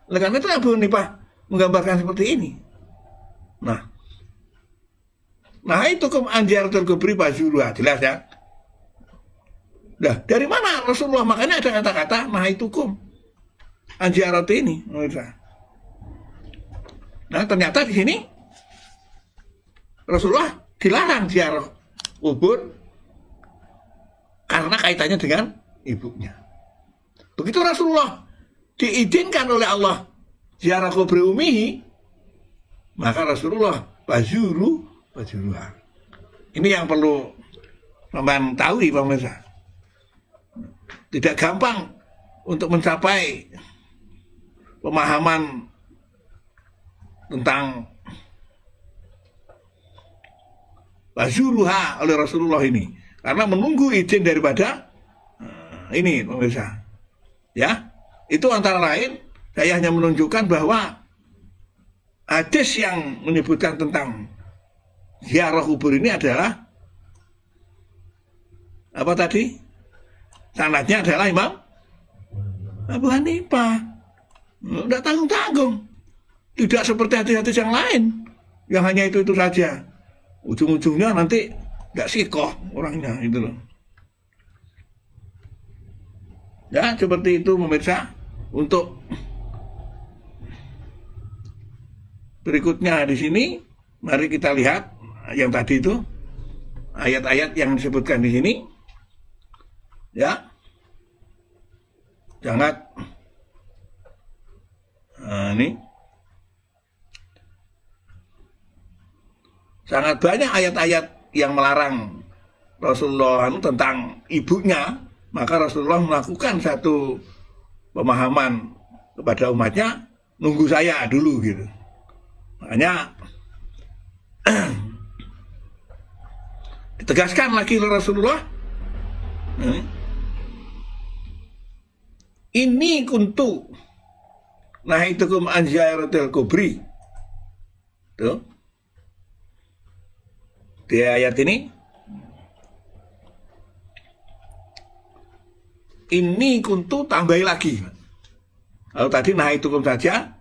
S1: Oleh karena itu Abu Hanifah menggambarkan seperti ini. Nah itu anjaratul kubri Fazurha, jelas ya. Nah, dari mana Rasulullah? Makanya ada kata-kata nah itu anjarat ini. Nah, ternyata di sini Rasulullah dilarang ziarah kubur karena kaitannya dengan ibunya. Begitu Rasulullah diizinkan oleh Allah ziarah kubur umihi, maka Rasulullah Fazurha. Ini yang perlu teman tahu, pemirsa. Tidak gampang untuk mencapai pemahaman tentang Fazurha oleh Rasulullah ini, karena menunggu izin daripada ini, pemirsa. Ya, itu antara lain saya hanya menunjukkan bahwa hadis yang menyebutkan tentang ziarah kubur ini adalah apa tadi? Sanadnya adalah Imam Abu Hanifah. Tidak tanggung-tanggung. Tidak seperti hadis-hadis yang lain yang hanya itu saja. Ujung-ujungnya nanti nggak sikoh orangnya itu loh. Ya, seperti itu pemirsa. Untuk berikutnya di sini mari kita lihat yang tadi itu ayat-ayat yang disebutkan di sini. Ya. Jangan ini sangat banyak ayat-ayat yang melarang Rasulullah tentang ibunya, maka Rasulullah melakukan satu pemahaman kepada umatnya, nunggu saya dulu gitu. Makanya ditegaskan lagi oleh Rasulullah, ini kuntu nahaitukum an ziyaratil kubri. Tuh. Di ayat ini kuntu tambahi lagi. Kalau tadi nahaitukum saja,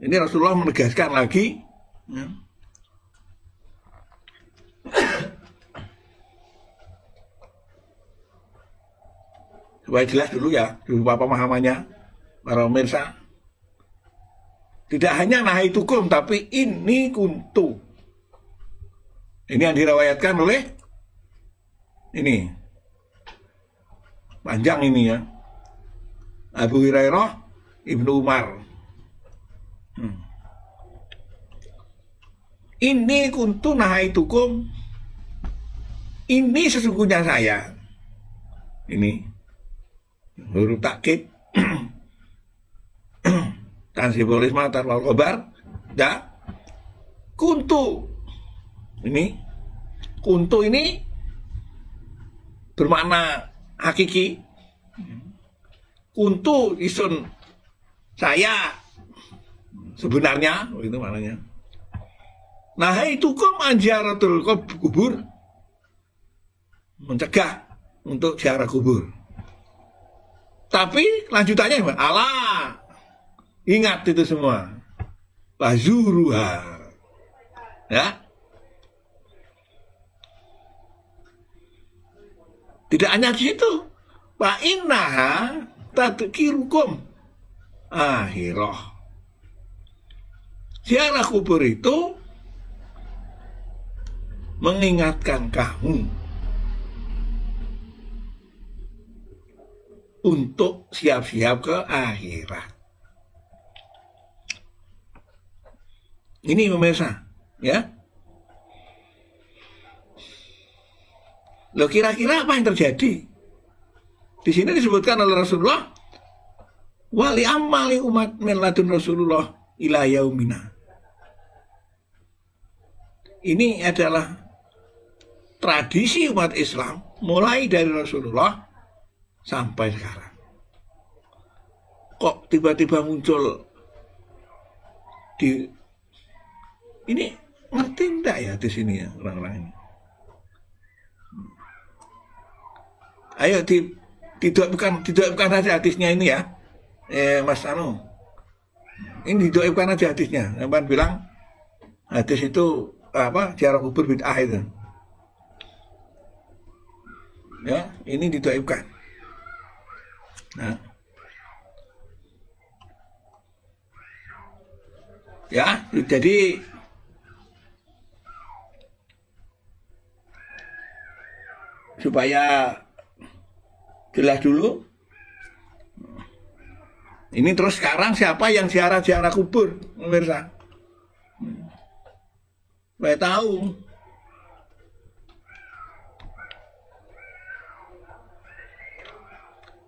S1: ini Rasulullah menegaskan lagi. Ya. Supaya jelas dulu ya, dulu pemahamannya para pemirsa. Tidak hanya nahaitukum, tapi ini kuntu. Ini yang diriwayatkan oleh ini panjang ini ya, Abu Hurairah, Ibnu Umar. Ini kuntu nahaitukum, ini sesungguhnya saya. Ini huruf takkid tansibolis matar wal khobar da kuntu ini bermakna hakiki. Kuntu isun saya sebenarnya itu maknanya. Nah itu anjaratul kubur, mencegah untuk ziarah kubur. Tapi lanjutannya Allah ingat itu semua. Bazuruha. Ya. Tidak hanya di situ. Wa innaha tadkirukum akhirah. Ziarah kubur itu mengingatkan kamu untuk siap-siap ke akhirat. Ini pemirsa, ya. Loh, kira-kira apa yang terjadi? Di sini disebutkan oleh Rasulullah, wali amali umat min ladun Rasulullah ila yaumina. Ini adalah tradisi umat Islam mulai dari Rasulullah sampai sekarang. Kok tiba-tiba muncul di ini, ngerti enggak ya di sini ya orang-orang ini? Ayo didoakan saja hadisnya ini ya, Mas Anu. Ini didoakan aja hadisnya. Yang bilang hadis itu apa? Ziarah kubur bid'ah itu. Ya, ini didoakan. Nah. Ya, jadi supaya jelas dulu. Ini terus sekarang siapa yang ziarah kubur, pemirsa? Supaya tahu.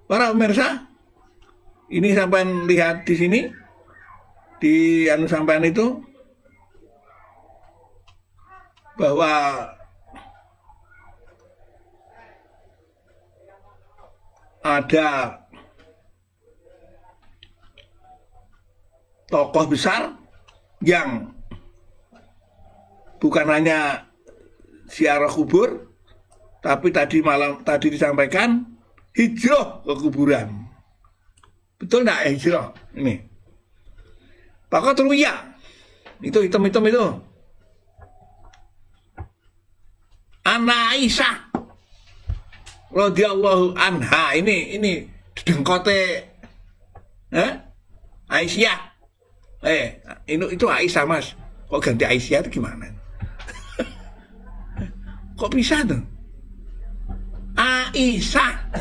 S1: Para pemirsa, ini sampai lihat di sini, di anu sampean itu, bahwa ada tokoh besar yang bukan hanya ziarah kubur, tapi tadi disampaikan hijrah ke kuburan. Betul enggak hijrah? Ini Pak Ruya itu hitam-hitam itu Ana Aisyah radhiyallahu anha, ini dengkote Aisyah. Itu Aisyah, Mas. Kok ganti Aisyah itu gimana? Kok bisa tuh? Aisyah.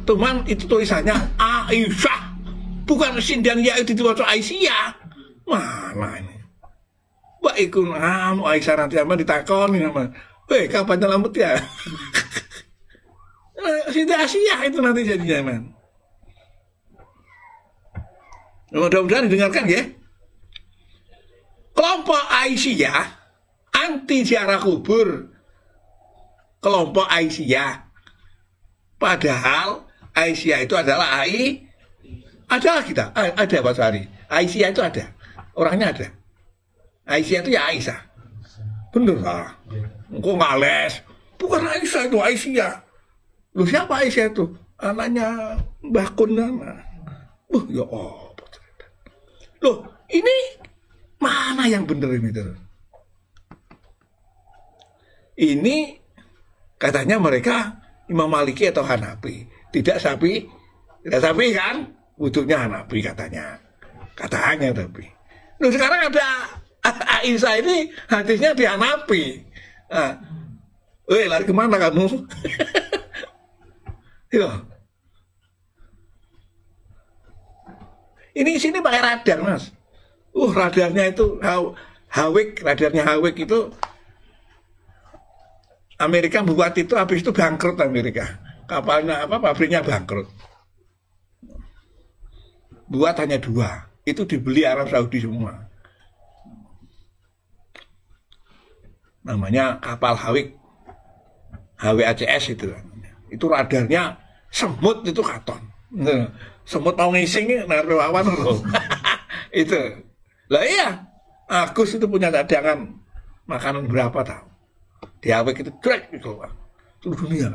S1: Teman itu tulisannya Aisyah. Bukan sindian ya itu dibaca Aisyah. Mana ini? Wah, ikut Aisyah nanti sama ditakoni sama. Kapan nyelamet ya? Siti Aisyah itu nanti jadinya, man. Mudah-mudahan didengarkan ya. Kelompok Aisyah anti ziarah kubur. Kelompok Aisyah. Padahal Aisyah itu adalah ada kita, ada Pak Sari. Aisyah itu ada, orangnya ada. Aisyah itu ya Aisyah. Bener lah. Engkau ngales. Bukan Aisyah itu Aisyah. Loh, siapa Aisyah itu? Anaknya Mbah Kun nama. Ya apa? Loh, ini mana yang bener ini terus? Ini katanya mereka Imam Maliki atau Hanafi. Tidak sapi kan? Wudhunya Hanafi katanya. Katanya tapi. Loh, sekarang ada Aisyah ini hadisnya di Hanafi. Lari kemana kamu? Ya. Ini sini pakai radar, Mas. Radarnya itu radarnya Hawik itu Amerika buat itu, habis itu bangkrut Amerika. Kapalnya pabriknya bangkrut. buat hanya 2. Itu dibeli Arab Saudi semua. Namanya kapal HWACS itu. Itu radarnya semut itu katon. Semut mau ngising naruh awan loh. Itu. Lah iya, Agus itu punya cadangan makanan berapa tahu? Diawek itu trek itu keluar seluruh dunia.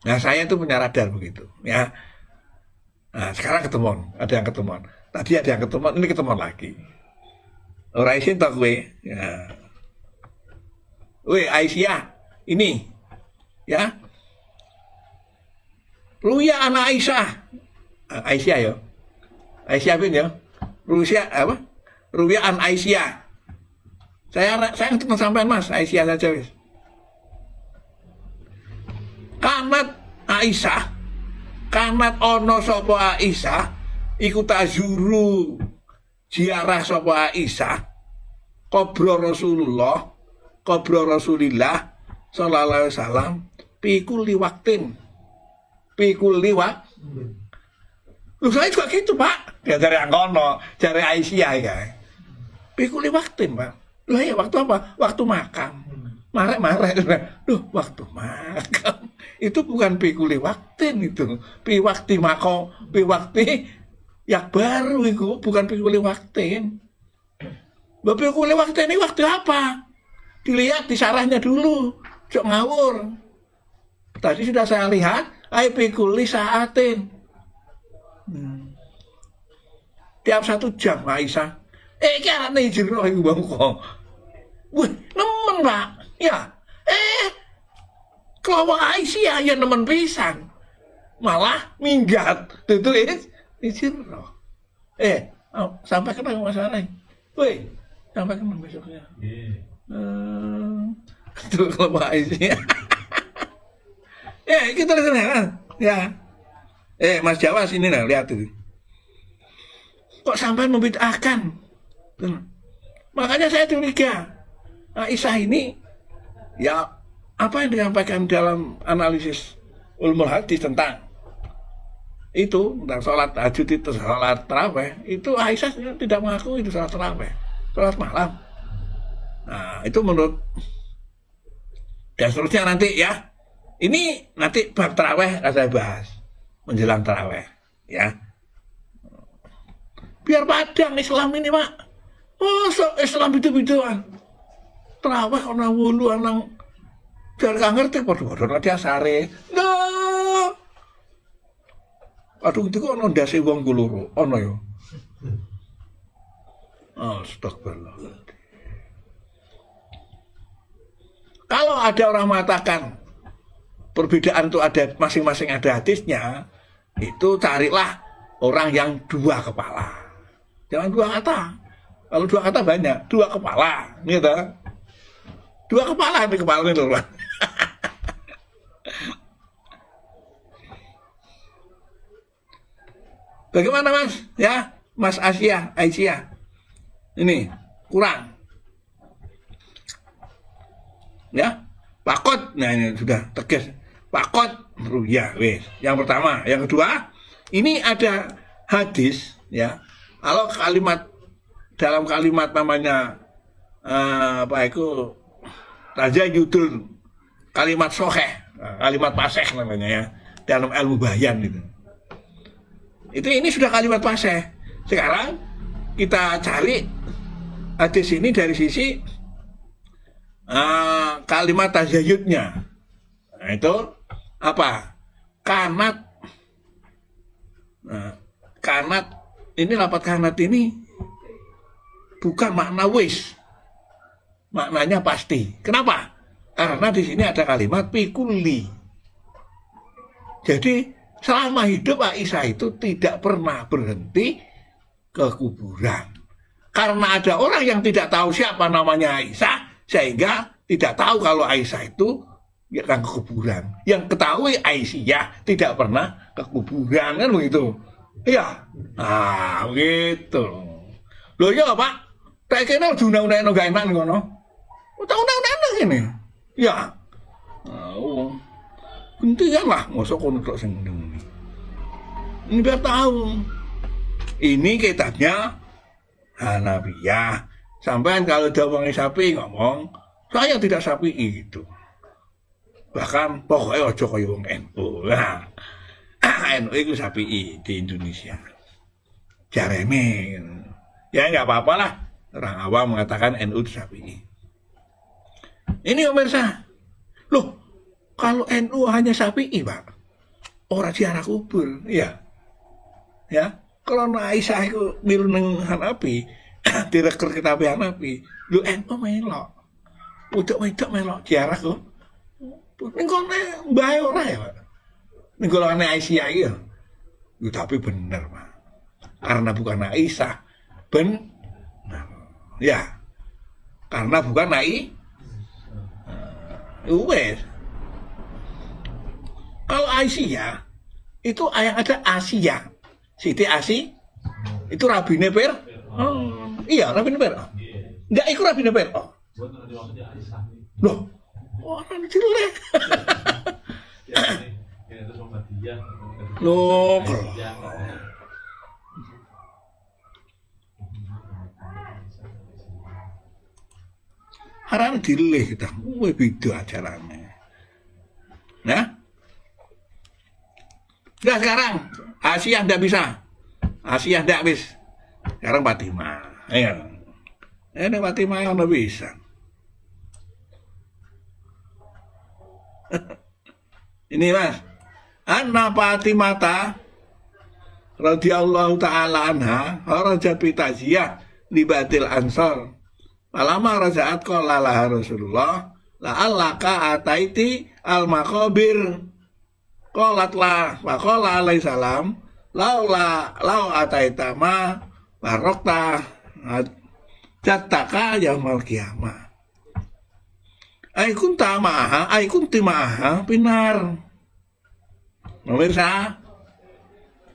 S1: Nah saya itu punya radar begitu ya. Nah sekarang ketemuan, ada yang ketemuan. Tadi ada yang ketemuan, ini ketemuan lagi. Orang isin tak gue ya. Weh Aisyah ini ya. Ruya anak Aisyah. Aisyah ya. Aisyah bin ya. Ruya apa? Ruya an Aisyah. Saya ketemu sampean Mas, Aisyah saja wis. Kanat Aisyah, kanat ono sapa Aisyah, iku tazuru ziarah sapa Aisyah, kubro Rasulullah sallallahu alaihi wasallam, pikul liwaktin. Pikul liwak. Lu saya juga gitu, Pak. Ya dari angkono, dari Aisyah ya. Pikul liwaktin, Pak. Lah ya waktu apa? Waktu makan. Marek-marek. Duh, waktu makan. Itu bukan pikuli waktin itu. Piwakti mako, piwakti yang baru itu bukan pikuli waktin. Pikuli waktin ini waktu apa? Dilihat di sarahnya dulu. Jok ngawur. Tadi sudah saya lihat, ai pikuli saatin. Tiap 1 jam Aisyah. Iki nih jero iku bangko. Wih, nemen Pak. Ya. Kalau Aisyah ya nemen pisan. Malah minggat. Itu jero. Sampai kenapa masalah? Wih, sampai kenapa besoknya? Itu kalau Aisyah. Kita lihat ya. Mas Jawa sini lah, lihat tuh. Kok sampai membid'ahkan? Makanya saya curiga Aisyah ini ya apa yang disampaikan dalam analisis ulumul hadis tentang itu, tentang sholat tahajud itu, sholat tarawih itu Aisyah tidak mengaku itu sholat tarawih, sholat malam. Nah itu menurut dan seterusnya nanti ya. Ini nanti bab tarawih akan saya bahas menjelang tarawih ya. Biar padang Islam ini Pak. Oh, Islam itu-ituan. Terawih ana wulu ana jar gak ngerti padha-padha dia sare. Nah. Aduh itu kok ana ndase wong ku loro, ana ya. Astagfirullah. Kalau ada orang mengatakan perbedaan itu ada masing-masing ada hadisnya, itu carilah orang yang 2 kepala. Jangan 2 kata. Kalau 2 kata banyak, 2 kepala, gitu. 2 kepala di kepala itu. Bagaimana Mas? Ya, Mas Aisyah. Ini kurang. Ya, pakot. Nah ini sudah tegas. Pakot, ya, wes. Yang pertama, yang kedua, ini ada hadis, ya. Kalau dalam kalimat namanya apa itu Raja Yudul kalimat sokeh, kalimat paseh namanya ya dalam ilmu bayan itu. Ini sudah kalimat paseh. Sekarang kita cari hadis ini dari sisi kalimat tajayudnya. Nah, itu apa? Kanat. Nah, kanat ini lapat kanat ini bukan makna wis, maknanya pasti. Kenapa? Karena di sini ada kalimat pikuli. Jadi selama hidup Aisyah itu tidak pernah berhenti ke kuburan. Karena ada orang yang tidak tahu siapa namanya Aisyah, sehingga tidak tahu kalau Aisyah itu yang ke kuburan. Yang ketahui Aisyah tidak pernah ke kuburan, kan begitu? Iya. Nah, begitu. Loh ya Pak. Kayak kena undang-undang gak enak ngono. Undang-undang ini. Ya. Hentikan lah, mosok kono tok sing ngene. Ini biar tahu. Ini kitabnya Hanafiyah. Sampai kalau diomongin Syafi'i ngomong, saya tidak Syafi'i gitu. Bahkan pokoknya ojo kaya wong NU. Nah, NU itu Syafi'i di Indonesia. Jarene. Ya nggak apa-apa lah. Orang awam mengatakan NU itu Syafi'i. Ini pemirsa. Loh, kalau NU hanya Syafi'i, Pak. Orang ziarah kubur, ya. Ya. Kalau Aisyah itu milu neng Hanafi, direktur kitab Hanafi, lu NU melok. Udah melok ziarah kok. Ning kene mbae ora ya, Pak. Ning golongane Aisyah iki. Tapi bener, Pak. Karena bukan Aisyah. Ya. Karena bukan wes. Kalau Aisyah itu yang ada Asia. Siti Asi itu Rabine Per. Oh, iya, Rabine Per. Enggak ikut Rabine Per. Oh. Loh, orang jelek. Loh, haram dileh kita. Wih, beda acaranya. Nah, nah sekarang Asia tidak bisa. Asia tidak bisa. Sekarang Fatimah. Iya. Ini Fatimah yang tidak bisa. Ini Mas. Anna Fatimata radhiyallahu ta'ala anha kharajat bi ta'ziyah li batil ansar. Falamma raja'at qala laha Rasulullah la'allaka ataiti al-maqabir. Qalat la wa qala alaihi salam lau ataita ma barokta jattaka yaumal qiyamah. Ai kunta ma'aha ai kunti ma'aha pinar. Pemirsa,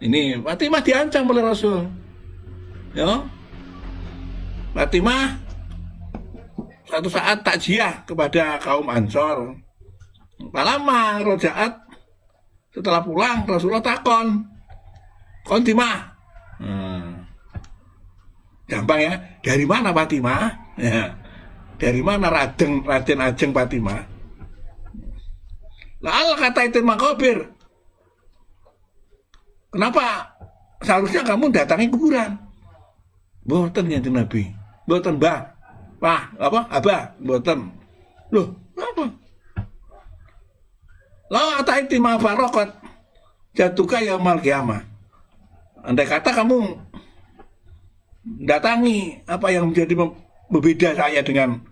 S1: ini Fatimah diancam oleh Rasul. Ya. Fatimah suatu saat takziah kepada kaum Ansor. Lama rojaat setelah pulang Rasulullah takon Fatimah. Gampang ya. Dari mana Fatimah? Ya. Dari mana Raden Ajeng Fatimah? Lah Allah kata itu makobir. Kenapa seharusnya kamu datangi kuburan? Boten ya Nabi. Boten Mbah. Wah, apa? Abah, boten. Loh, apa? La ataiti ma faraqat jatuka yaumul qiyamah. Andai kata kamu datangi apa yang menjadi berbeda saya dengan,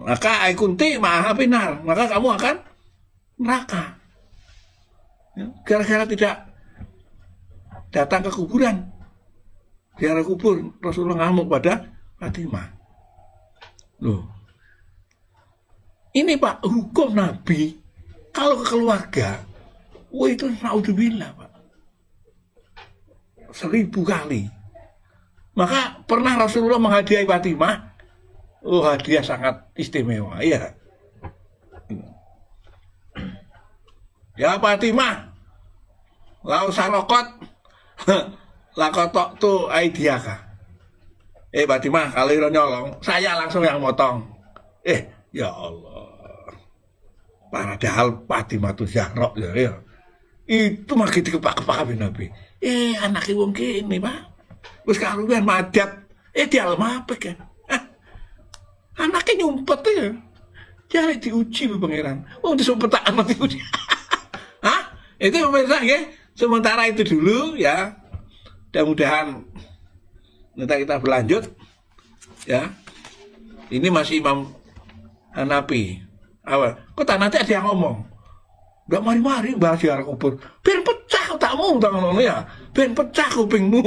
S1: maka aikunti maha pinar, maka kamu akan neraka. Gara-gara tidak datang ke kuburan, ziarah kubur, Rasulullah ngamuk pada Fatimah. Loh, ini Pak hukum Nabi. Kalau ke keluarga, wah itu naudzubillah Pak. 1000 kali. Maka pernah Rasulullah menghadiahi Fatimah. Oh, hadiah sangat istimewa, iya. Ya Fatimah, lau sarokot, lakotok tu aidiaka. Fatimah, kalau nyolong, saya langsung yang motong. Ya Allah. Padahal Fatimah tuh Zahra ya. Itu makin dikepak-kepak Nabi. Anak ibu gini Pak. Terus kalau kan madat, dia lemapek kan. Anaknya nyumpet ya. Jadi diuji loh pangeran. Oh disumpetaan mati uji. Hah? Itu pemirsa ya. Sementara itu dulu ya. Mudah-mudahan nanti kita berlanjut ya. Ini masih Imam Hanafi. Awal, kok nanti ada yang ngomong, gak mari-mari bahas ziarah kubur, ben pecah otakmu, tangan ya, ben pecah kupingmu,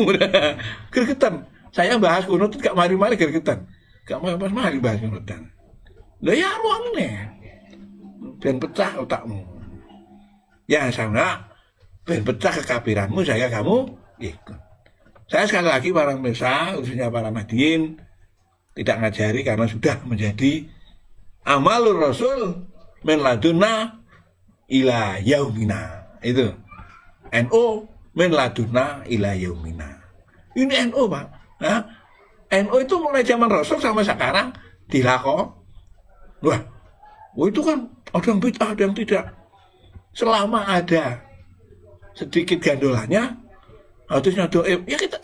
S1: gergetan. Saya bahas kunut gak mari-mari gergetan, gak mari bahas kunutan. Lah ya ruangnya, ben pecah otakmu. Ya sana, ben pecah kekafiranmu, saya kamu ikut. Saya sekali lagi para pemirsa, khususnya para Nahdien, tidak ngajari karena sudah menjadi amalur Rasul men laduna ila yaumina. Itu NU min laduna ila yaumina. Ini NU, Pak. Nah, NU itu mulai zaman Rasul sampai sekarang dilakon. Wah, itu kan ada yang bid'ah, ada yang tidak. Selama ada sedikit gandolannya, harusnya doib. Ya kita,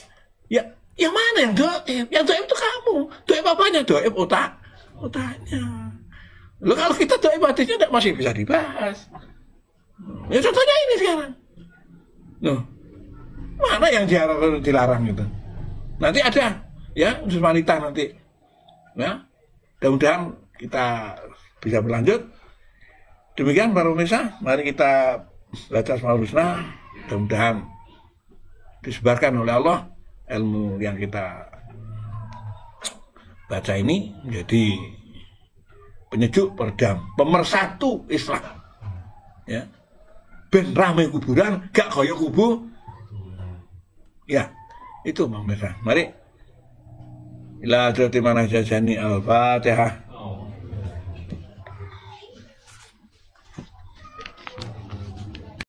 S1: ya yang mana yang doib? Yang doib itu kamu. Doib apanya? Doib otaknya. Loh, kalau kita doib hadisnya masih bisa dibahas. Ya contohnya ini sekarang. Loh, mana yang dilarang itu? Nanti ada, ya, khusus wanita nanti. Ya, mudah-mudahan kita bisa berlanjut. Demikian para pemirsa, mari kita baca Asmaul Husna. Mudah-mudahan disebarkan oleh Allah ilmu yang kita baca ini menjadi penyejuk, peredam, pemersatu Islam. Ya, ben rame kuburan, gak koyo kubu. Ya, itu pemirsa. Mari ila hadrati manah jajani al-Fatihah.